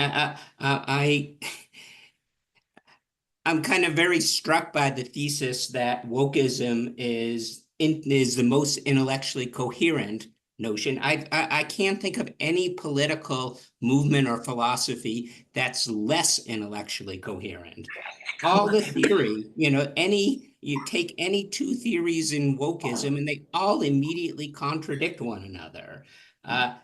[SPEAKER 9] I'm kind of very struck by the thesis that wokeism is the most intellectually coherent notion. I can't think of any political movement or philosophy that's less intellectually coherent. All the theory, you take any two theories in wokeism and they all immediately contradict one another.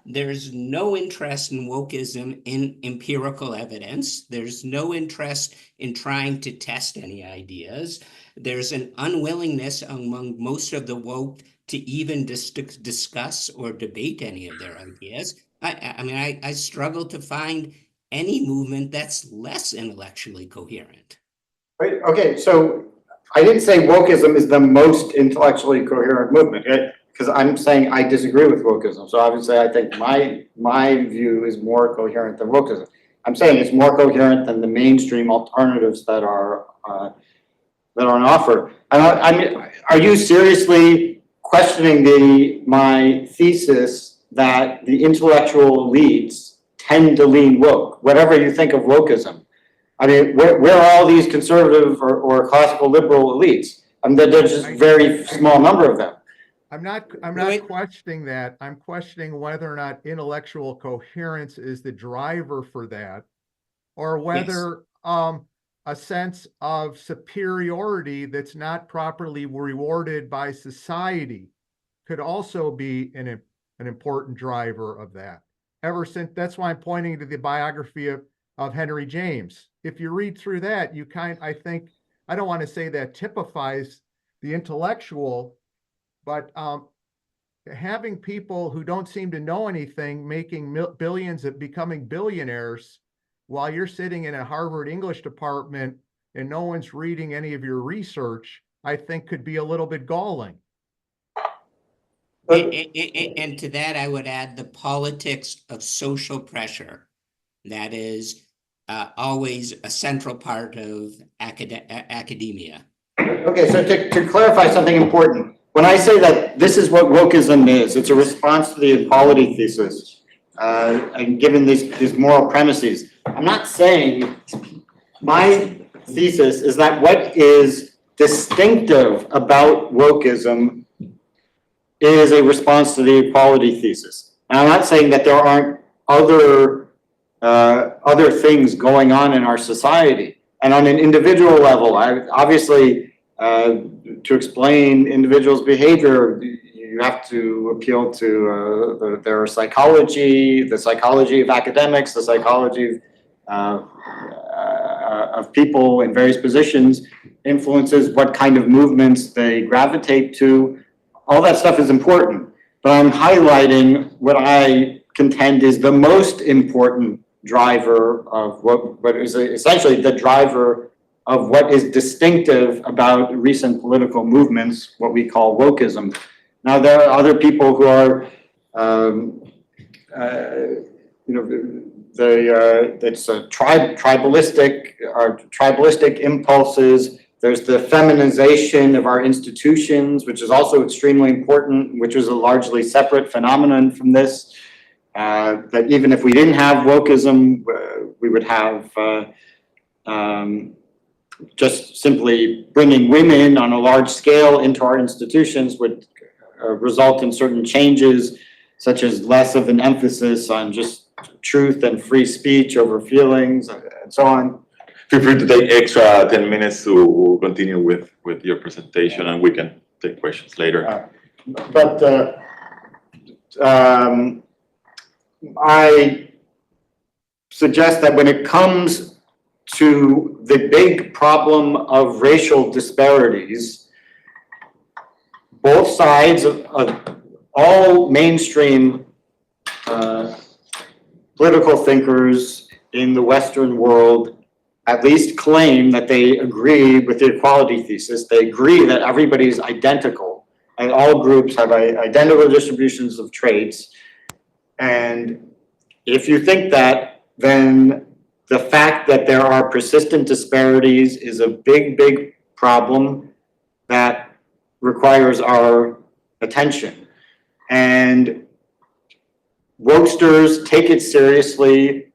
[SPEAKER 9] There's no interest in wokeism in empirical evidence. There's no interest in trying to test any ideas. There's an unwillingness among most of the woke to even discuss or debate any of their ideas. I struggle to find any movement that's less intellectually coherent.
[SPEAKER 3] Right. Okay, so I didn't say wokeism is the most intellectually coherent movement, because I'm saying I disagree with wokeism. So obviously, I think my view is more coherent than wokeism. I'm saying it's more coherent than the mainstream alternatives that are on offer. And I mean, are you seriously questioning my thesis that the intellectual elites tend to lean woke, whatever you think of wokeism? I mean, where are all these conservative or classical liberal elites? I mean, there's just very small number of them.
[SPEAKER 6] I'm not questioning that. I'm questioning whether or not intellectual coherence is the driver for that, or whether a sense of superiority that's not properly rewarded by society could also be an important driver of that. Ever since, that's why I'm pointing to the biography of Henry James. If you read through that, I think, I don't want to say that typifies the intellectual, but having people who don't seem to know anything making billions of becoming billionaires while you're sitting in a Harvard English department and no one's reading any of your research, I think could be a little bit galling.
[SPEAKER 9] And to that, I would add the politics of social pressure. That is always a central part of academia. Okay, so to clarify something important, when I say that this is what wokeism is, it's a response to the equality thesis, and given these moral premises. I'm not saying, my thesis is that what is distinctive about wokeism is a response to the equality thesis. And I'm not saying that there aren't other things going on in our society. And on an individual level, obviously, to explain individuals' behavior, you have to appeal to their psychology, the psychology of academics, the psychology of people in various positions, influences what kind of movements they gravitate to. All that stuff is important, but I'm highlighting what I contend is the most important driver of what is essentially the driver of what is distinctive about recent political movements, what we call wokeism. Now, there are other people who are, it's tribalistic impulses. There's the feminization of our institutions, which is also extremely important, which is a largely separate phenomenon from this. That even if we didn't have wokeism, we would have
[SPEAKER 3] just simply bringing women on a large scale into our institutions would result in certain changes, such as less of an emphasis on just truth and free speech over feelings and so on.
[SPEAKER 1] Feel free to take extra 10 minutes to continue with your presentation, and we can take questions later.
[SPEAKER 3] I suggest that when it comes to the big problem of racial disparities, both sides of all mainstream political thinkers in the Western world at least claim that they agree with the equality thesis. They agree that everybody's identical and all groups have identical distributions of traits. And if you think that, then the fact that there are persistent disparities is a big, big problem that requires our attention. And wokesters take it seriously,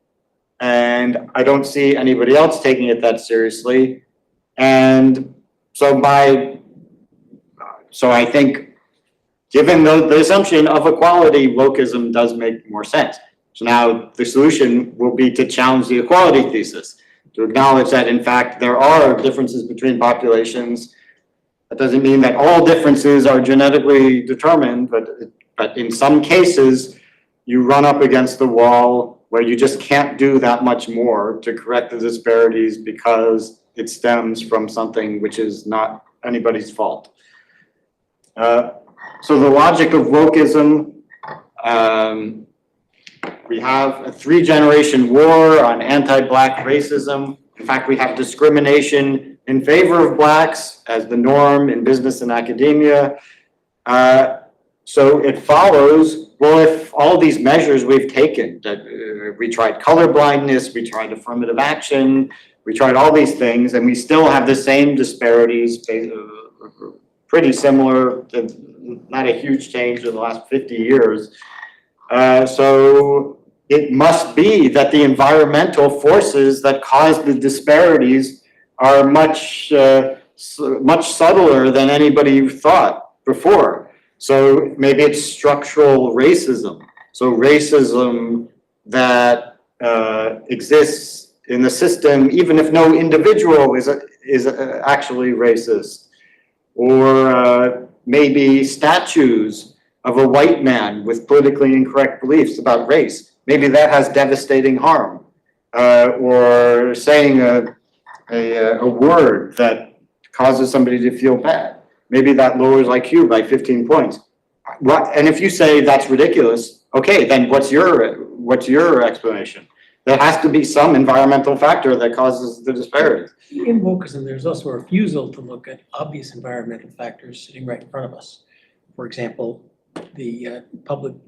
[SPEAKER 3] and I don't see anybody else taking it that seriously. And so I think, given the assumption of equality, wokeism does make more sense. So now the solution will be to challenge the equality thesis, to acknowledge that in fact there are differences between populations. That doesn't mean that all differences are genetically determined, but in some cases you run up against the wall where you just can't do that much more to correct the disparities because it stems from something which is not anybody's fault. So the logic of wokeism, we have a 3-generation war on anti-Black racism. In fact, we have discrimination in favor of Blacks as the norm in business and academia. So it follows, well, if all these measures we've taken, that we tried colorblindness, we tried affirmative action, we tried all these things, and we still have the same disparities, pretty similar, not a huge change in the last 50 years. So it must be that the environmental forces that cause the disparities are much subtler than anybody thought before. So maybe it's structural racism. So racism that exists in the system, even if no individual is actually racist. Or maybe statues of a white man with politically incorrect beliefs about race. Maybe that has devastating harm. Or saying a word that causes somebody to feel bad. Maybe that lowers IQ by 15 points. And if you say that's ridiculous, okay, then what's your explanation? There has to be some environmental factor that causes the disparities.
[SPEAKER 4] In wokeism, there's also a refusal to look at obvious environmental factors sitting right in front of us. For example, the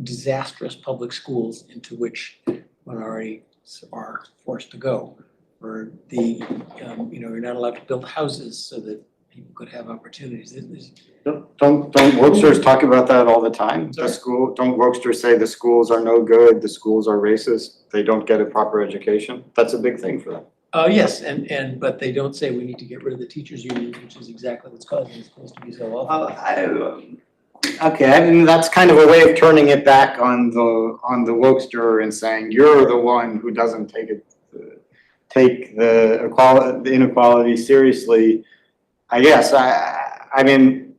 [SPEAKER 4] disastrous public schools into which minorities are forced to go, or the, you're not allowed to build houses so that people could have opportunities.
[SPEAKER 3] Don't wokesters talk about that all the time? Don't wokesters say the schools are no good, the schools are racist, they don't get a proper education? That's a big thing for them.
[SPEAKER 4] Yes, but they don't say we need to get rid of the teachers union, which is exactly what's causing schools to be so awful.
[SPEAKER 3] Okay, I mean, that's kind of a way of turning it back on the wokester and saying you're the one who doesn't take the inequality seriously. I guess I mean.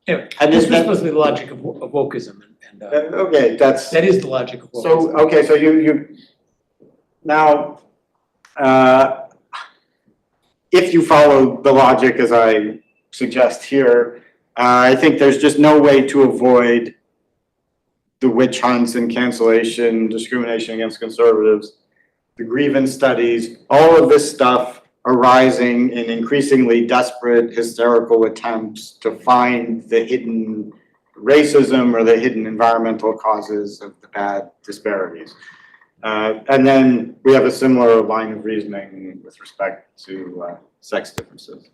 [SPEAKER 4] Anyway, this was supposed to be the logic of wokeism, and
[SPEAKER 3] okay, that is
[SPEAKER 4] the logic of wokeism.
[SPEAKER 3] So okay, so you now if you follow the logic as I suggest here, I think there's just no way to avoid the witch hunts and cancellation, discrimination against conservatives, the grievance studies, all of this stuff arising in increasingly desperate, hysterical attempts to find the hidden racism or the hidden environmental causes of the bad disparities. And then we have a similar line of reasoning with respect to sex differences.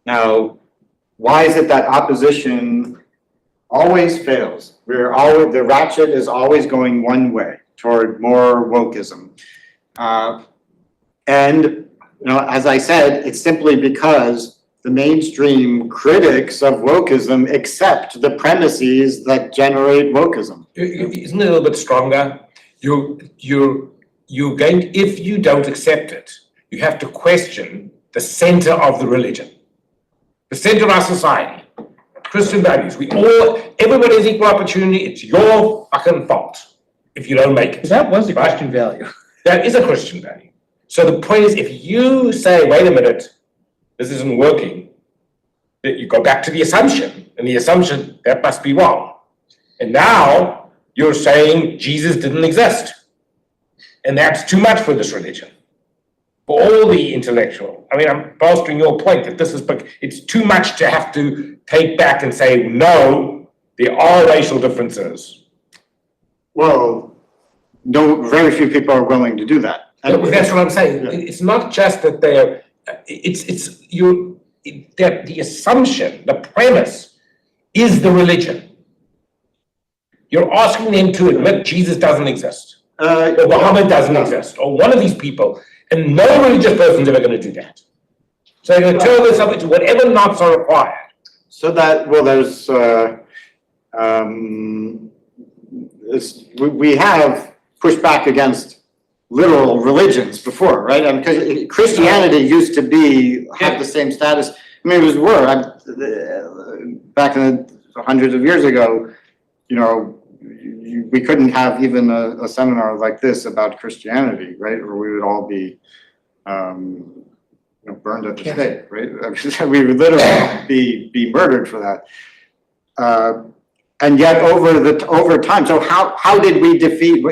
[SPEAKER 3] Now, why is it that opposition always fails? The ratchet is always going one way, toward more wokeism. And as I said, it's simply because the mainstream critics of wokeism accept the premises that generate wokeism.
[SPEAKER 5] Isn't it a little bit stronger? You're going, if you don't accept it, you have to question the center of the religion, the center of our society, Christian values. Everybody has equal opportunity. It's your fucking fault if you don't make it.
[SPEAKER 4] That was a
[SPEAKER 5] Right?
[SPEAKER 4] Christian value.
[SPEAKER 5] That is a Christian value. So the point is, if you say, wait a minute, this isn't working, that you go back to the assumption, and the assumption, that must be wrong. And now you're saying Jesus didn't exist. And that's too much for this religion. For all the intellectual. I mean, I'm bolstering your point that it's too much to have to take back and say, no, there are racial differences.
[SPEAKER 3] Well, no, very few people are willing to do that.
[SPEAKER 5] But that's what I'm saying.
[SPEAKER 3] Yeah.
[SPEAKER 5] It's not just that that the assumption, the premise is the religion. You're asking them to admit Jesus doesn't exist. Or Muhammad doesn't exist, or one of these people, and no religious person's ever going to do that. So they're going to turn this up into whatever knots are required.
[SPEAKER 3] So that, well, there's, we have pushed back against literal religions before, right? I mean, because Christianity used to have the same status. I mean, it was back in the hundreds of years ago, we couldn't have even a seminar like this about Christianity, right? Or we would all be burned at the stake, right? We would literally be murdered for that. And yet over time, so how did we defeat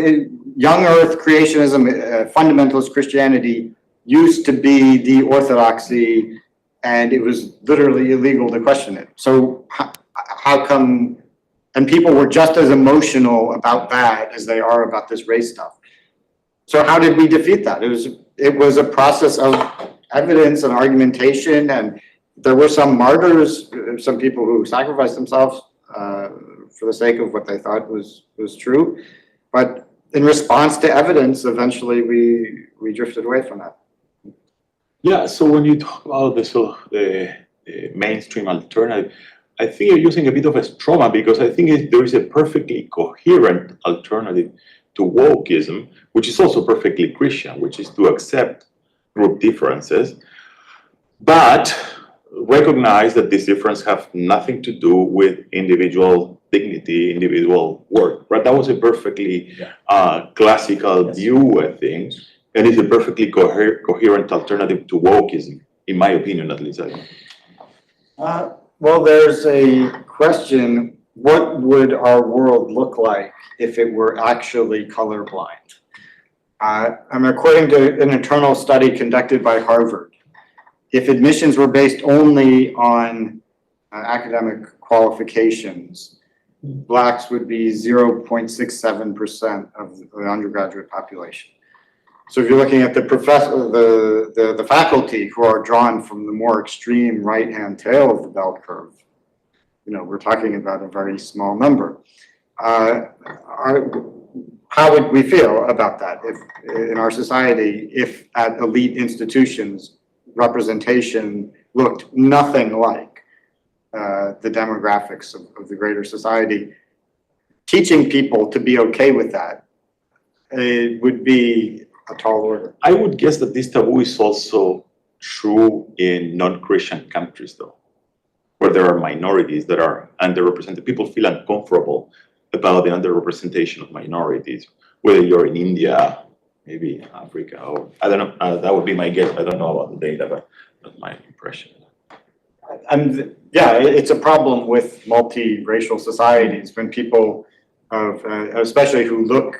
[SPEAKER 3] young earth creationism? Fundamentalist Christianity used to be the orthodoxy, and it was literally illegal to question it. So how come? And people were just as emotional about that as they are about this race stuff. So how did we defeat that? It was a process of evidence and argumentation, and there were some martyrs, some people who sacrificed themselves for the sake of what they thought was true. But in response to evidence, eventually we drifted away from that.
[SPEAKER 1] Yeah, so when you talk about the mainstream alternative, I think you're using a bit of a straw man, because I think there is a perfectly coherent alternative to wokeism, which is also perfectly Christian, which is to accept group differences, but recognize that these differences have nothing to do with individual dignity, individual worth, right? That was a perfectly classical view, I think, and it's a perfectly coherent alternative to wokeism, in my opinion, at least.
[SPEAKER 3] Well, there's a question, what would our world look like if it were actually colorblind? According to an internal study conducted by Harvard, if admissions were based only on academic qualifications, Blacks would be 0.67% of the undergraduate population. So if you're looking at the faculty who are drawn from the more extreme right-hand tail of the bell curve, we're talking about a very small number. How would we feel about that if in our society, if at elite institutions, representation looked nothing like the demographics of the greater society? Teaching people to be okay with that, it would be a tall order.
[SPEAKER 1] I would guess that this taboo is also true in non-Christian countries, though, where there are minorities that are underrepresented. People feel uncomfortable about the underrepresentation of minorities, whether you're in India, maybe Africa, or I don't know, that would be my guess. I don't know about the data, but that's my impression.
[SPEAKER 3] And yeah, it's a problem with multiracial societies when people, especially who look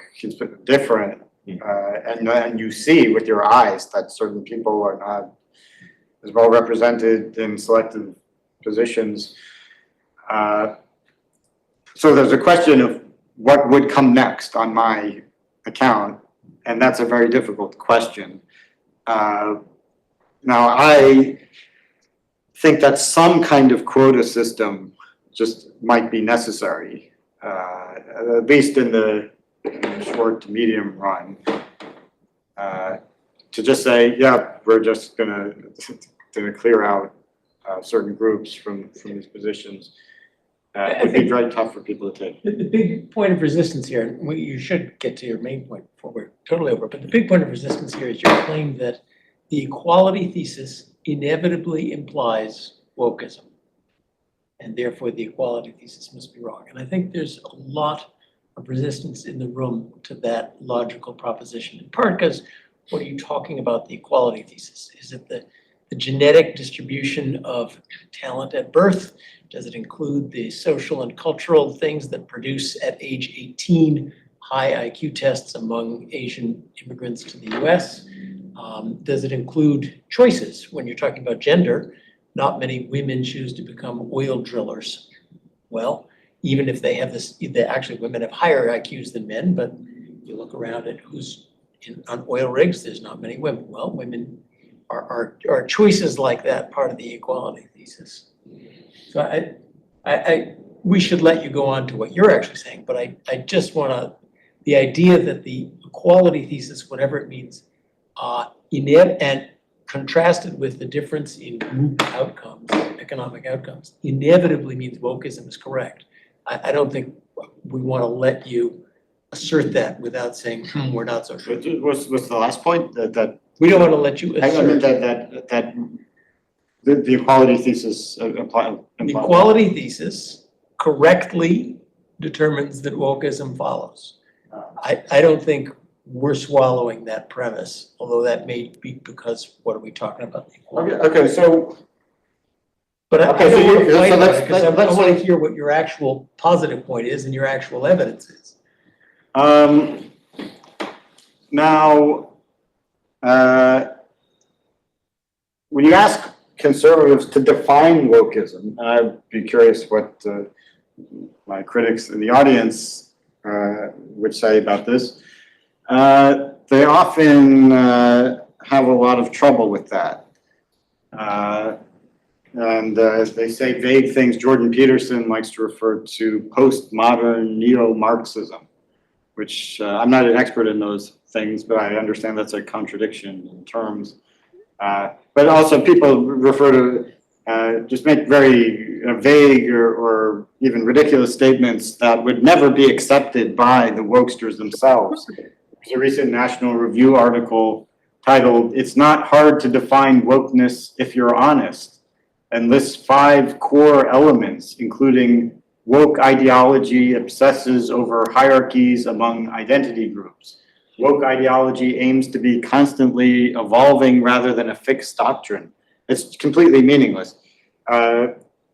[SPEAKER 3] different, and you see with your eyes that certain people are not as well represented in selective positions. So there's a question of what would come next on my account, and that's a very difficult question. Now, I think that some kind of quota system just might be necessary, at least in the short to medium run, to just say, yeah, we're just gonna clear out certain groups from these positions would be very tough for people to take.
[SPEAKER 4] The big point of resistance here, and you should get to your main point before we're totally over, but the big point of resistance here is your claim that the equality thesis inevitably implies wokeism, and therefore the equality thesis must be wrong. And I think there's a lot of resistance in the room to that logical proposition, in part because what are you talking about the equality thesis? Is it the genetic distribution of talent at birth? Does it include the social and cultural things that produce at age 18 high IQ tests among Asian immigrants to the US? Does it include choices? When you're talking about gender, not many women choose to become oil drillers. Well, even if they have this, actually women have higher IQs than men, but you look around at who's on oil rigs, there's not many women. Well, women are choices like that part of the equality thesis. So we should let you go on to what you're actually saying, but I just wanna, the idea that the equality thesis, whatever it means, and contrasted with the difference in group outcomes, economic outcomes, inevitably means wokeism is correct. I don't think we wanna let you assert that without saying, we're not so sure.
[SPEAKER 3] What's the last point? That
[SPEAKER 4] We don't wanna let you
[SPEAKER 3] I mean,
[SPEAKER 4] assert.
[SPEAKER 3] that the equality thesis apply.
[SPEAKER 4] The equality thesis correctly determines that wokeism follows. I don't think we're swallowing that premise, although that may be because what are we talking about?
[SPEAKER 3] Okay, so.
[SPEAKER 4] But I
[SPEAKER 3] Okay, so
[SPEAKER 4] don't want
[SPEAKER 3] you-
[SPEAKER 4] to fight
[SPEAKER 3] so
[SPEAKER 4] about
[SPEAKER 3] let's-
[SPEAKER 4] it, because I
[SPEAKER 3] let's-
[SPEAKER 4] want to hear what your actual positive point is and your actual evidence is.
[SPEAKER 3] Now, when you ask conservatives to define wokeism, and I'd be curious what my critics in the audience would say about this, they often have a lot of trouble with that. And they say vague things. Jordan Peterson likes to refer to postmodern neo-Marxism, which I'm not an expert in those things, but I understand that's a contradiction in terms. But also people refer to, just make very vague or even ridiculous statements that would never be accepted by the wokesters themselves. There's a recent National Review article titled, "It's Not Hard to Define Wokeness If You're Honest," and lists 5 core elements, including woke ideology obsesses over hierarchies among identity groups. Woke ideology aims to be constantly evolving rather than a fixed doctrine. It's completely meaningless.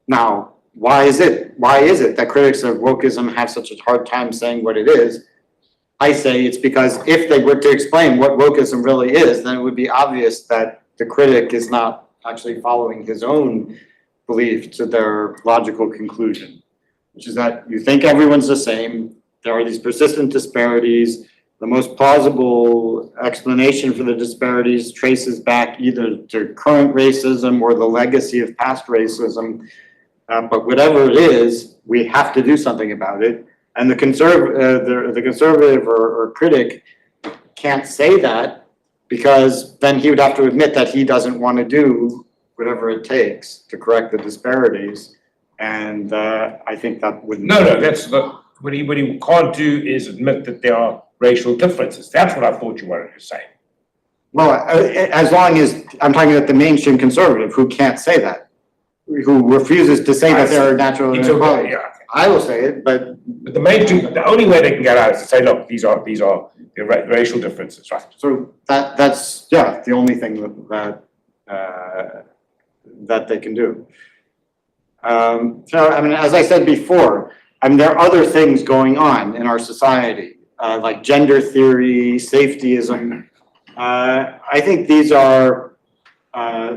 [SPEAKER 3] Now, why is it that critics of wokeism have such a hard time saying what it is? I say it's because if they were to explain what wokeism really is, then it would be obvious that the critic is not actually following his own belief to their logical conclusion, which is that you think everyone's the same, there are these persistent disparities, the most plausible explanation for the disparities traces back either to current racism or the legacy of past racism, but whatever it is, we have to do something about it, and the conservative or critic can't say that because then he would have to admit that he doesn't want to do whatever it takes to correct the disparities, and I think that wouldn't.
[SPEAKER 5] No, that's not, what he can't do is admit that there are racial differences. That's what I thought you wanted to say.
[SPEAKER 3] Well, as long as, I'm talking about the mainstream conservative who can't say that, who refuses to say that there are natural
[SPEAKER 5] It's okay,
[SPEAKER 3] inequalities.
[SPEAKER 5] yeah.
[SPEAKER 3] I will say it, but
[SPEAKER 5] But the only way they can get out is to say, look, these are the racial differences, right?
[SPEAKER 3] so that's, yeah, the only thing that they can do. So, I mean, as I said before, I mean, there are other things going on in our society, like gender theory, safetyism. I think these are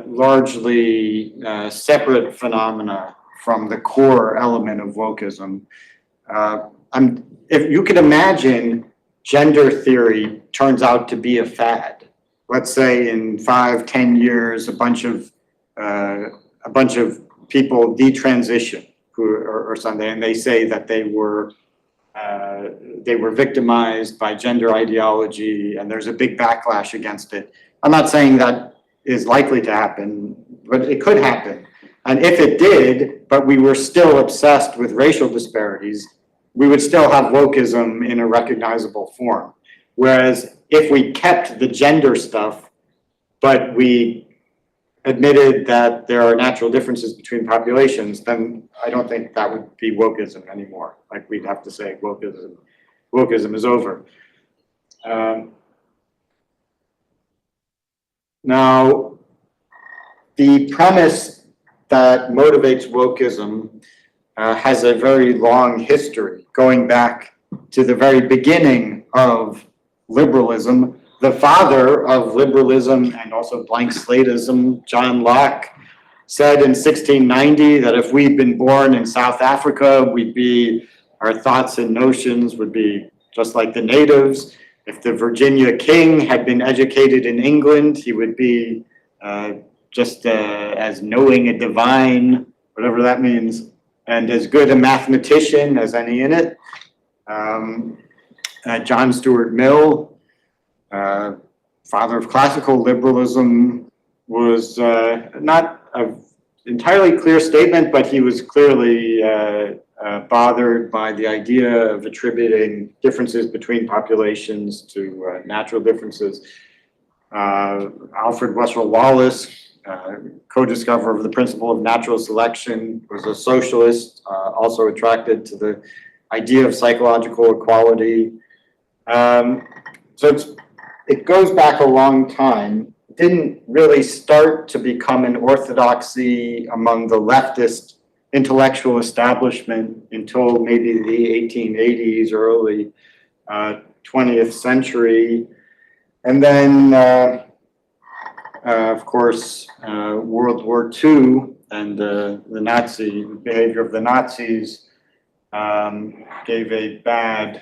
[SPEAKER 3] largely separate phenomena from the core element of wokeism. If you could imagine gender theory turns out to be a fad, let's say in 5-10 years, a bunch of people detransition or something, and they say that they were victimized by gender ideology, and there's a big backlash against it. I'm not saying that is likely to happen, but it could happen. And if it did, but we were still obsessed with racial disparities, we would still have wokeism in a recognizable form. Whereas if we kept the gender stuff, but we admitted that there are natural differences between populations, then I don't think that would be wokeism anymore. Like, we'd have to say wokeism is over. Now, the premise that motivates wokeism has a very long history, going back to the very beginning of liberalism. The father of liberalism and also blank slatism, John Locke, said in 1690 that if we'd been born in South Africa, our thoughts and notions would be just like the natives. If the Virginia king had been educated in England, he would be just as knowing a divine, whatever that means, and as good a mathematician as any in it. John Stuart Mill, father of classical liberalism, was not an entirely clear statement, but he was clearly bothered by the idea of attributing differences between populations to natural differences. Alfred Russel Wallace, co-discoverer of the principle of natural selection, was a socialist, also attracted to the idea of psychological equality. So it goes back a long time. It didn't really start to become an orthodoxy among the leftist intellectual establishment until maybe the 1880s, early 20th century. And then, of course, World War II and the Nazi behavior of the Nazis gave a bad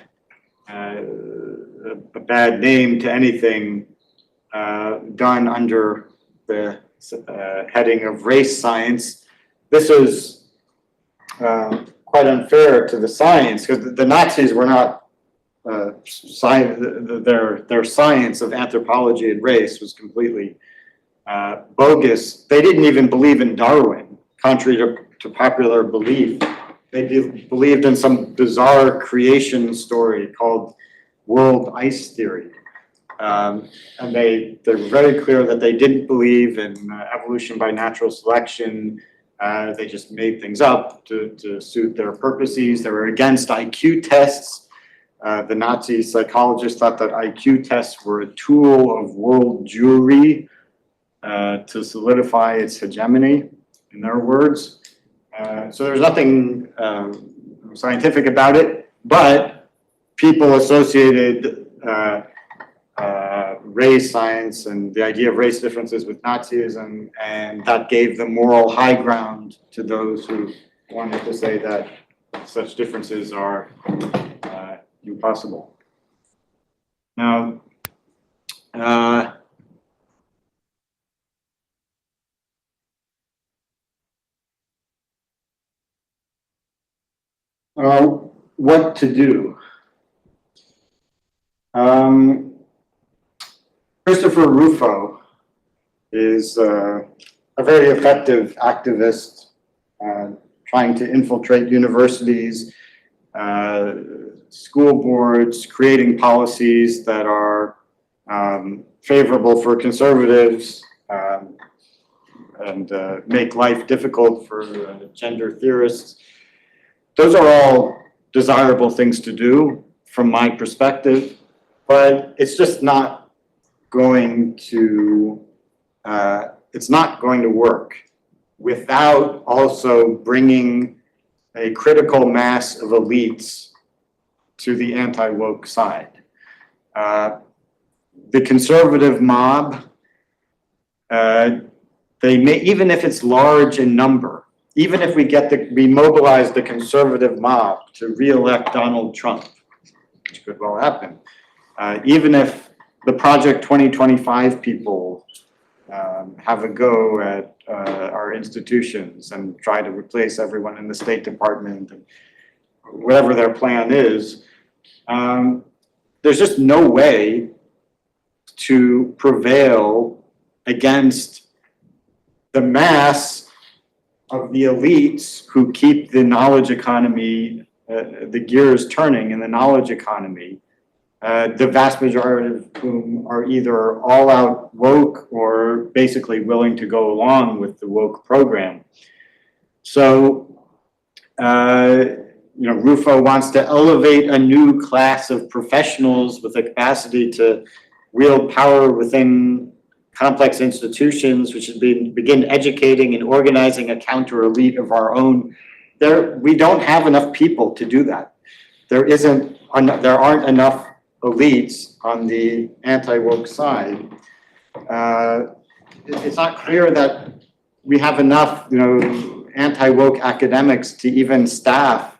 [SPEAKER 3] name to anything done under the heading of race science. This is quite unfair to the science, because the Nazis were not their science of anthropology and race was completely bogus. They didn't even believe in Darwin, contrary to popular belief. They believed in some bizarre creation story called world ice theory. And they're very clear that they didn't believe in evolution by natural selection. They just made things up to suit their purposes. They were against IQ tests. The Nazi psychologists thought that IQ tests were a tool of world Jewry to solidify its hegemony, in their words. So there's nothing scientific about it, but people associated race science and the idea of race differences with Nazism, and that gave the moral high ground to those who wanted to say that such differences are impossible. Now, what to do? Christopher Rufo is a very effective activist trying to infiltrate universities, school boards, creating policies that are favorable for conservatives and make life difficult for gender theorists. Those are all desirable things to do from my perspective, but it's just not going to, it's not going to work without also bringing a critical mass of elites to the anti-woke side. The conservative mob, they may, even if it's large in number, even if we mobilize the conservative mob to re-elect Donald Trump, which could well happen, even if the Project 2025 people have a go at our institutions and try to replace everyone in the State Department, and whatever their plan is, there's just no way to prevail against the mass of the elites who keep the knowledge economy, the gears turning in the knowledge economy, the vast majority of whom are either all out woke or basically willing to go along with the woke program. So, Rufo wants to elevate a new class of professionals with the capacity to wield power within complex institutions, which should begin educating and organizing a counter elite of our own. We don't have enough people to do that. There aren't enough elites on the anti-woke side. It's not clear that we have enough, anti-woke academics to even staff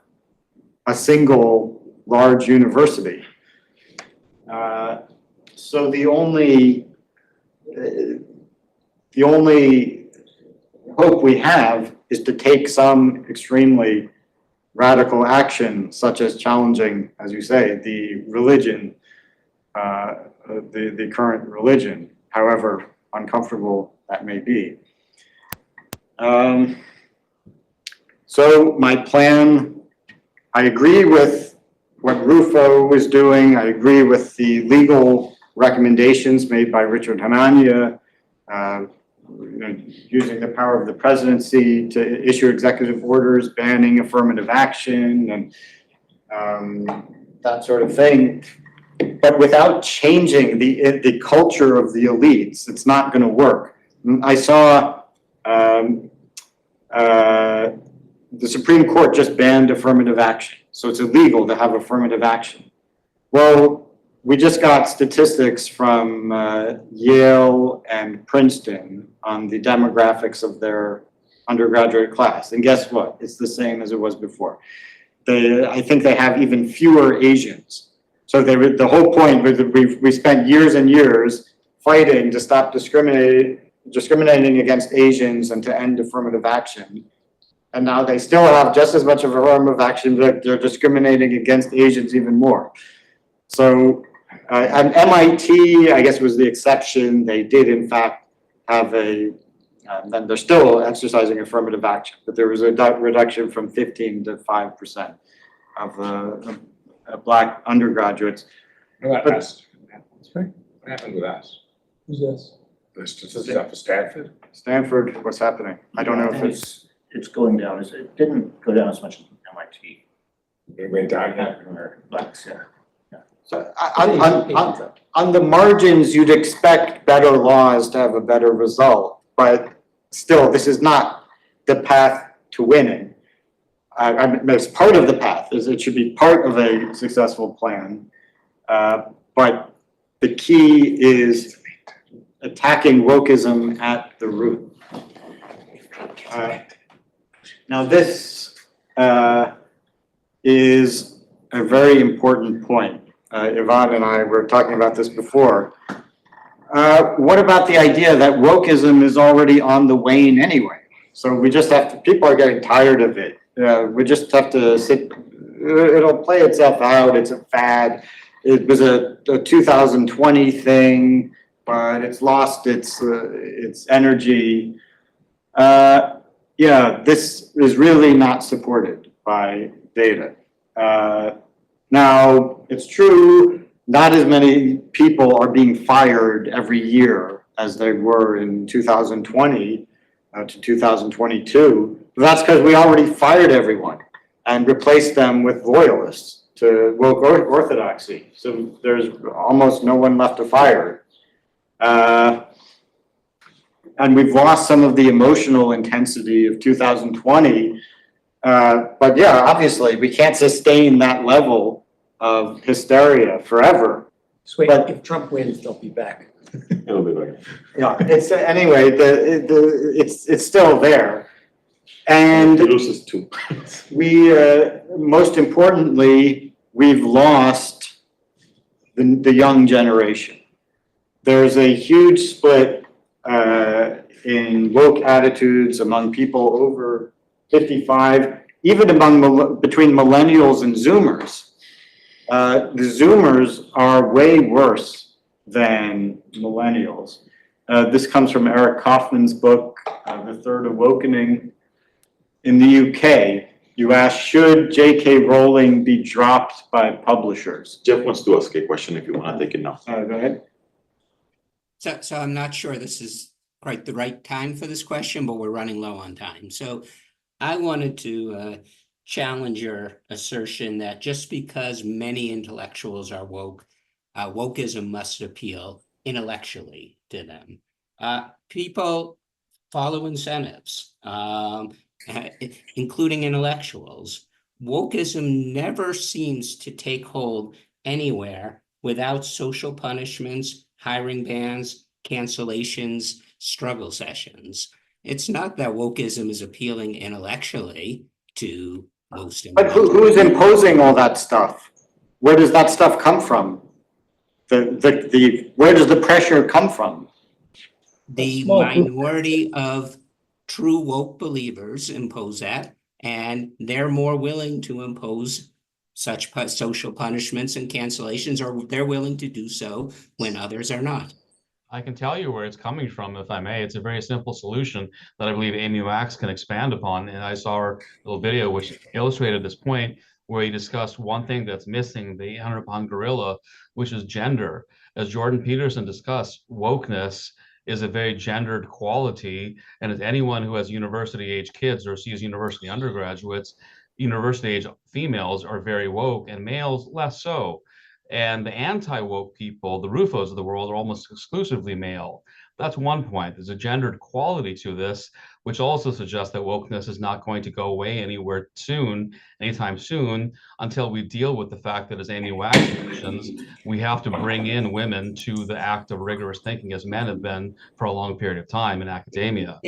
[SPEAKER 3] a single large university. So the only hope we have is to take some extremely radical action, such as challenging, as you say, the religion, the current religion, however uncomfortable that may be. So my plan, I agree with what Rufo was doing. I agree with the legal recommendations made by Richard Hanania, using the power of the presidency to issue executive orders banning affirmative action and that sort of thing. But without changing the culture of the elites, it's not going to work. I saw the Supreme Court just banned affirmative action. So it's illegal to have affirmative action. Well, we just got statistics from Yale and Princeton on the demographics of their undergraduate class. And guess what? It's the same as it was before. I think they have even fewer Asians. So the whole point was that we spent years and years fighting to stop discriminating against Asians and to end affirmative action. And now they still have just as much of affirmative action, but they're discriminating against Asians even more. So and MIT, I guess, was the exception. They did, in fact, have then they're still exercising affirmative action, but there was a reduction from 15 to 5% of Black undergraduates.
[SPEAKER 5] What about us? What happened with us?
[SPEAKER 4] Who's this?
[SPEAKER 5] The statistics up for Stanford?
[SPEAKER 3] Stanford, what's happening? I don't know if
[SPEAKER 2] It's going down. It didn't go down as much as MIT.
[SPEAKER 5] It went down here.
[SPEAKER 2] Or Blacks, yeah.
[SPEAKER 3] so. On the margins, you'd expect better laws to have a better result, but still, this is not the path to winning. It's part of the path. It should be part of a successful plan, but the key is attacking wokeism at the root. Now this is a very important point. Yvonne and I were talking about this before. What about the idea that wokeism is already on the wane anyway? So we just have to, people are getting tired of it. We just have to sit, it'll play itself out, it's a fad. It was a 2020 thing, but it's lost its energy. Yeah, this is really not supported by data. Now, it's true, not as many people are being fired every year as they were in 2020 to 2022. But that's because we already fired everyone and replaced them with loyalists to woke orthodoxy. So there's almost no one left to fire. And we've lost some of the emotional intensity of 2020. But yeah, obviously, we can't sustain that level of hysteria forever.
[SPEAKER 4] So wait,
[SPEAKER 3] But-
[SPEAKER 4] if Trump wins, they'll be back.
[SPEAKER 5] It'll be like.
[SPEAKER 3] Yeah, it's anyway. It's still there, and
[SPEAKER 1] He loses too.
[SPEAKER 3] we most importantly we've lost the young generation. There's a huge split in woke attitudes among people over 55, even between millennials and Zoomers. The Zoomers are way worse than millennials. This comes from Eric Cofman's book, The Third Awakening. In the UK, you asked, should J.K. Rowling be dropped by publishers?
[SPEAKER 1] Jeff wants to ask a question if you want to take it now.
[SPEAKER 3] Go ahead.
[SPEAKER 9] So I'm not sure this is quite the right time for this question, but we're running low on time. So I wanted to challenge your assertion that just because many intellectuals are woke, wokeism must appeal intellectually to them. People follow incentives, including intellectuals. Wokeism never seems to take hold anywhere without social punishments, hiring bans, cancellations, struggle sessions. It's not that wokeism is appealing intellectually to most.
[SPEAKER 3] But who is imposing all that stuff? Where does that stuff come from? Where does the pressure come from?
[SPEAKER 9] The
[SPEAKER 4] small group.
[SPEAKER 9] minority of true woke believers impose that, and they're more willing to impose such social punishments and cancellations, or they're willing to do so when others are not.
[SPEAKER 10] I can tell you where it's coming from, if I may. It's a very simple solution that I believe Amy Wax can expand upon. And I saw her little video which illustrated this point, where he discussed one thing that's missing, the 800-pound gorilla, which is gender. As Jordan Peterson discussed, wokeness is a very gendered quality. And as anyone who has university-age kids or sees university undergraduates, university-age females are very woke and males less so. And the anti-woke people, the Rufos of the world, are almost exclusively male. That's one point. There's a gendered quality to this, which also suggests that wokeness is not going to go away anywhere soon, anytime soon, until we deal with the fact that, as Amy Wax mentions, we have to bring in women to the act of rigorous thinking, as men have been for a long period of time in academia.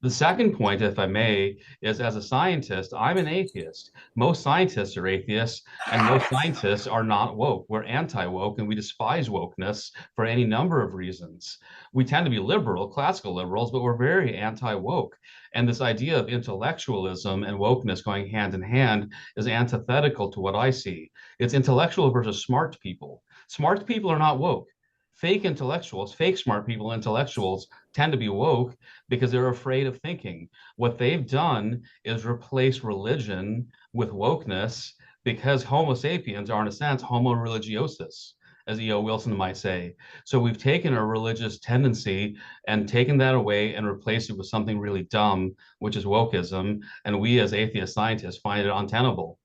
[SPEAKER 10] The second point, if I may, is as a scientist, I'm an atheist. Most scientists are atheists, and most scientists are not woke. We're anti-woke, and we despise wokeness for any number of reasons. We tend to be liberal, classical liberals, but we're very anti-woke. And this idea of intellectualism and wokeness going hand in hand is antithetical to what I see. It's intellectual versus smart people. Smart people are not woke. Fake intellectuals, fake smart people, intellectuals tend to be woke because they're afraid of thinking. What they've done is replace religion with wokeness, because Homo sapiens are, in a sense, Homo religiosus, as E.O. Wilson might say. So we've taken a religious tendency and taken that away and replaced it with something really dumb, which is wokeism. And we as atheist scientists find it untenable.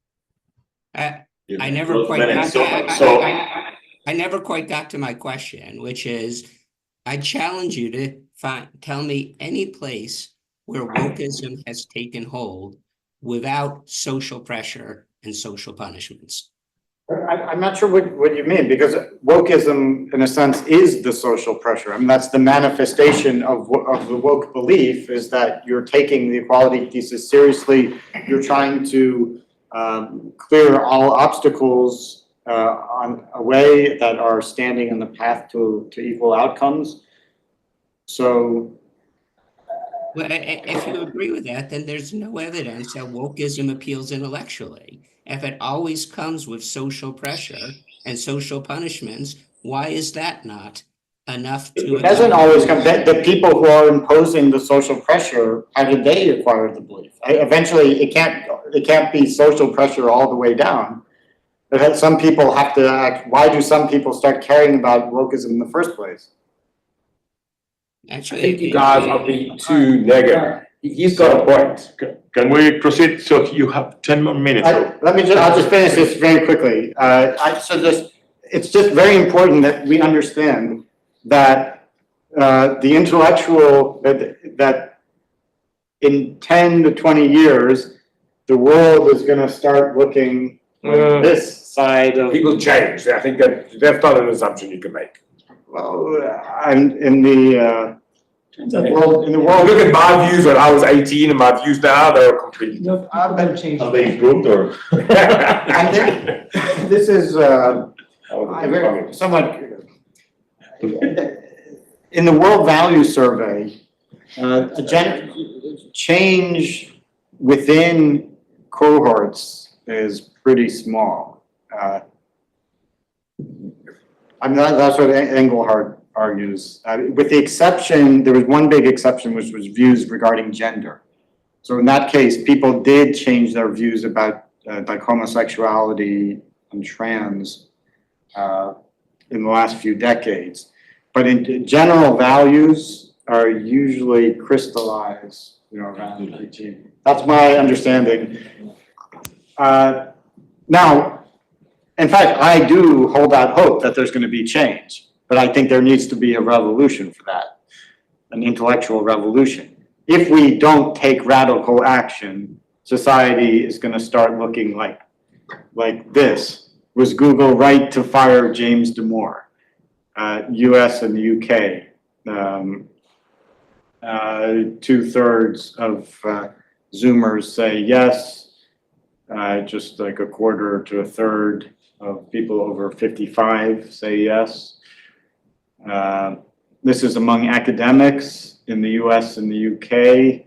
[SPEAKER 9] I never quite got I never quite got to my question, which is, I challenge you to tell me any place where wokeism has taken hold without social pressure and social punishments.
[SPEAKER 3] I'm not sure what you mean, because wokeism, in a sense, is the social pressure. I mean, that's the manifestation of the woke belief, is that you're taking the equality thesis seriously. You're trying to clear all obstacles on a way that are standing in the path to equal outcomes. So,
[SPEAKER 9] well, if you agree with that, then there's no evidence that wokeism appeals intellectually. If it always comes with social pressure and social punishments, why is that not enough to?
[SPEAKER 3] It doesn't always come. The people who are imposing the social pressure, how did they acquire the belief? Eventually, it can't be social pressure all the way down. But some people have to act. Why do some people start caring about wokeism in the first place?
[SPEAKER 9] Actually,
[SPEAKER 5] I think you guys are being too negative. He's got a point.
[SPEAKER 1] Can we proceed? So you have 10 more minutes.
[SPEAKER 3] I'll just finish this very quickly. It's just very important that we understand that the intellectual, that in 10 to 20 years, the world is going to start looking on this side of.
[SPEAKER 5] People change. I think that's not an assumption you can make.
[SPEAKER 3] Well, I'm in the world.
[SPEAKER 5] Look at my views when I was 18 and my views now, they're completely different.
[SPEAKER 4] I've been changed.
[SPEAKER 1] Have they improved or?
[SPEAKER 3] And this is somewhat in the World Value Survey. Change within cohorts is pretty small. I mean, that's what Engelhardt argues. With the exception, there was one big exception, which was views regarding gender. So in that case, people did change their views about like homosexuality and trans in the last few decades. But in general, values are usually crystallized, around 18. That's my understanding. Now, in fact, I do hold out hope that there's going to be change, but I think there needs to be a revolution for that, an intellectual revolution. If we don't take radical action, society is going to start looking like this. Was Google right to fire James Damore? US and the UK. 2/3 of Zoomers say yes. Just like a quarter to a third of people over 55 say yes. This is among academics in the US and the UK.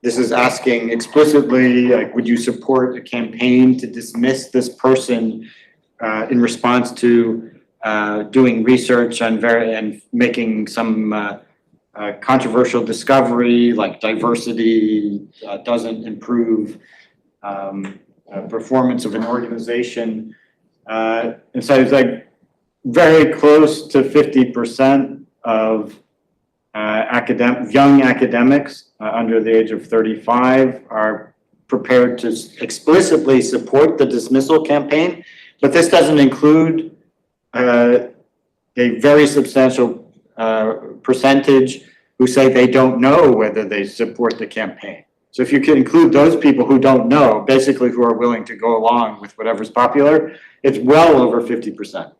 [SPEAKER 3] This is asking explicitly, like, would you support a campaign to dismiss this person in response to doing research and making some controversial discovery, like diversity doesn't improve performance of an organization. And so it's like very close to 50% of young academics under the age of 35 are prepared to explicitly support the dismissal campaign, but this doesn't include a very substantial percentage who say they don't know whether they support the campaign. So if you can include those people who don't know, basically who are willing to go along with whatever's popular, it's well over 50%,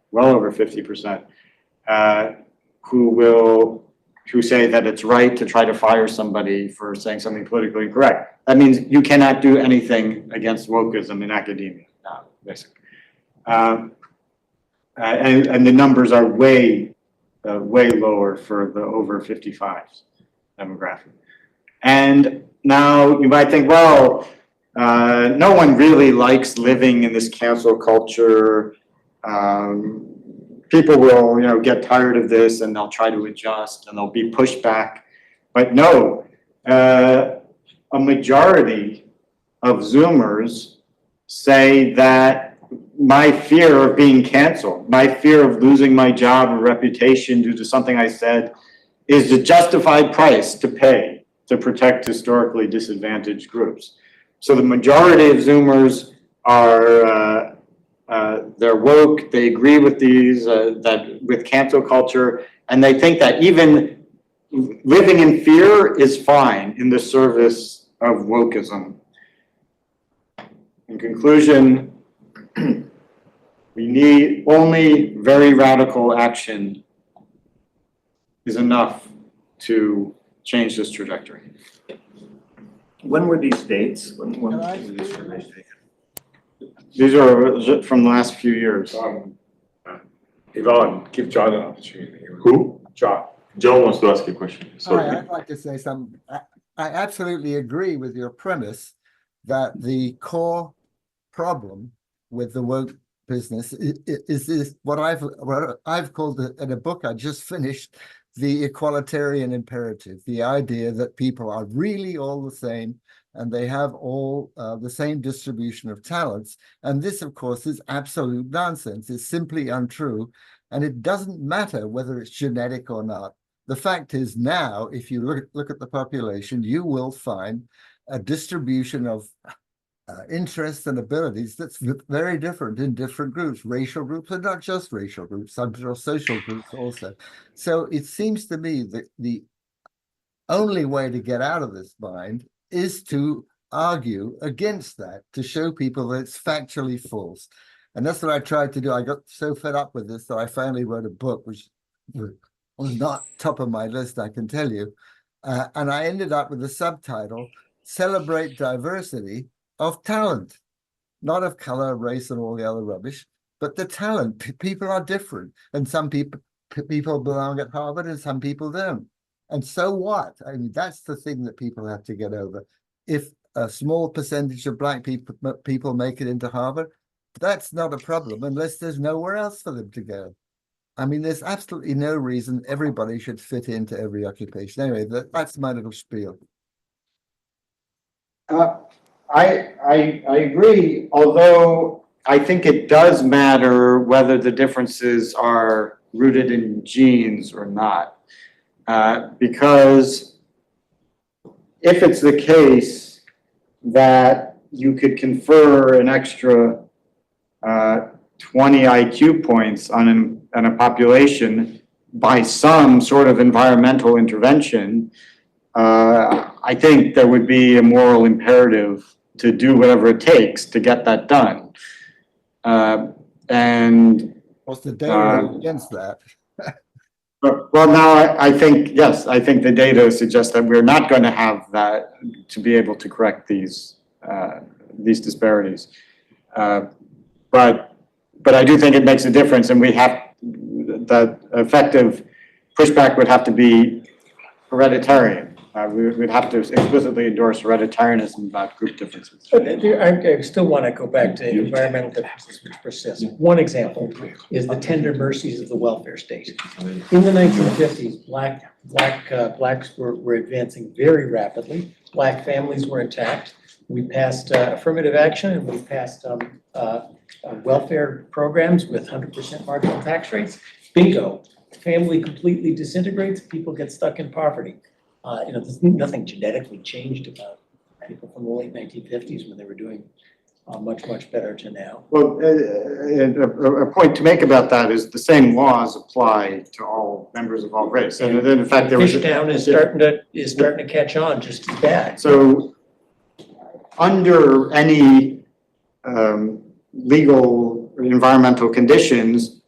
[SPEAKER 3] who say that it's right to try to fire somebody for saying something politically incorrect. That means you cannot do anything against wokeism in academia now, basically. And the numbers are way lower for the over 55s demographic. And now you might think, well, no one really likes living in this cancel culture. People will, get tired of this and they'll try to adjust and there'll be pushback. But no, a majority of Zoomers say that my fear of being canceled, my fear of losing my job or reputation due to something I said is the justified price to pay to protect historically disadvantaged groups. So the majority of Zoomers are, they're woke, they agree with with cancel culture, and they think that even living in fear is fine in the service of wokeism. In conclusion, we need only very radical action is enough to change this trajectory.
[SPEAKER 2] When were these dates? When
[SPEAKER 7] Can I
[SPEAKER 2] were these surveys taken?
[SPEAKER 3] These are from the last few years.
[SPEAKER 5] Yvonne, give John an opportunity.
[SPEAKER 1] Who?
[SPEAKER 5] John.
[SPEAKER 1] John wants to ask you a question.
[SPEAKER 7] Hi,
[SPEAKER 1] Sorry.
[SPEAKER 7] I'd like to say something. I absolutely agree with your premise that the core problem with the woke business is this, what I've called in a book I just finished, the equalitarian imperative, the idea that people are really all the same and they have all the same distribution of talents. And this, of course, is absolute nonsense. It's simply untrue. And it doesn't matter whether it's genetic or not. The fact is now, if you look at the population, you will find a distribution of interests and abilities that's very different in different groups, racial groups, and not just racial groups, some social groups also. So it seems to me that the only way to get out of this bind is to argue against that, to show people that it's factually false. And that's what I tried to do. I got so fed up with this that I finally wrote a book, which was not top of my list, I can tell you. And I ended up with the subtitle, Celebrate Diversity of Talent, not of color, race, and all the other rubbish, but the talent. People are different. And some people belong at Harvard and some people don't. And so what? I mean, that's the thing that people have to get over. If a small percentage of Black people make it into Harvard, that's not a problem unless there's nowhere else for them to go. I mean, there's absolutely no reason everybody should fit into every occupation. Anyway, that's my little spiel.
[SPEAKER 3] I agree, although I think it does matter whether the differences are rooted in genes or not. Because if it's the case that you could confer an extra 20 IQ points on a population by some sort of environmental intervention, I think there would be a moral imperative to do whatever it takes to get that done. And
[SPEAKER 7] What's the data against that?
[SPEAKER 3] well, now I think, yes, I think the data suggests that we're not going to have that to be able to correct these disparities. But I do think it makes a difference, and we have that effective pushback would have to be hereditarian. We'd have to explicitly endorse hereditarianism about group differences.
[SPEAKER 4] But I still want to go back to environmental differences which persist. One example is the tender mercies of the welfare state. In the 1950s, blacks were advancing very rapidly. Black families were intact. We passed affirmative action, and we passed welfare programs with 100% marginal tax rates. Bingo, family completely disintegrates, people get stuck in poverty. There's nothing genetically changed about people from the late 1950s when they were doing much better to now.
[SPEAKER 3] Well, a point to make about that is the same laws apply to all members of all race. And then, in fact, there was
[SPEAKER 4] Fishtown is starting to catch on just as bad.
[SPEAKER 3] So under any legal or environmental conditions,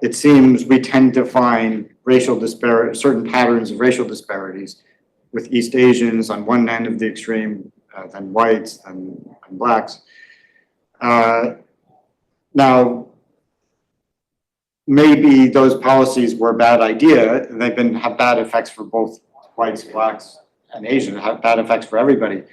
[SPEAKER 3] it seems we tend to find certain patterns of racial disparities, with East Asians on one end of the extreme, then whites and blacks. Now, maybe those policies were a bad idea. They've have bad effects for both whites, blacks, and Asians, have bad effects for everybody.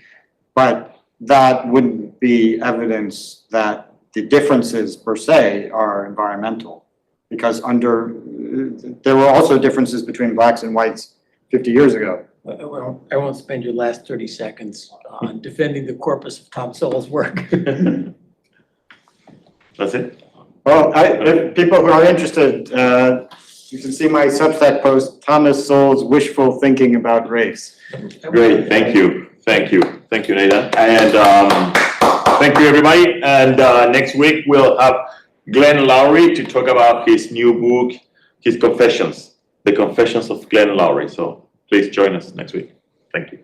[SPEAKER 3] But that wouldn't be evidence that the differences per se are environmental, because there were also differences between blacks and whites 50 years ago.
[SPEAKER 4] I won't spend your last 30 seconds on defending the corpus of Tom Sowell's work.
[SPEAKER 1] That's it?
[SPEAKER 3] Well, if people who are interested, you can see my Substack post, Thomas Sowell's Wishful Thinking About Race.
[SPEAKER 1] Great, thank you, Nathan. And thank you, everybody. And next week, we'll have Glenn Lowry to talk about his new book, his Confessions, The Confessions of Glenn Lowry. So please join us next week. Thank you.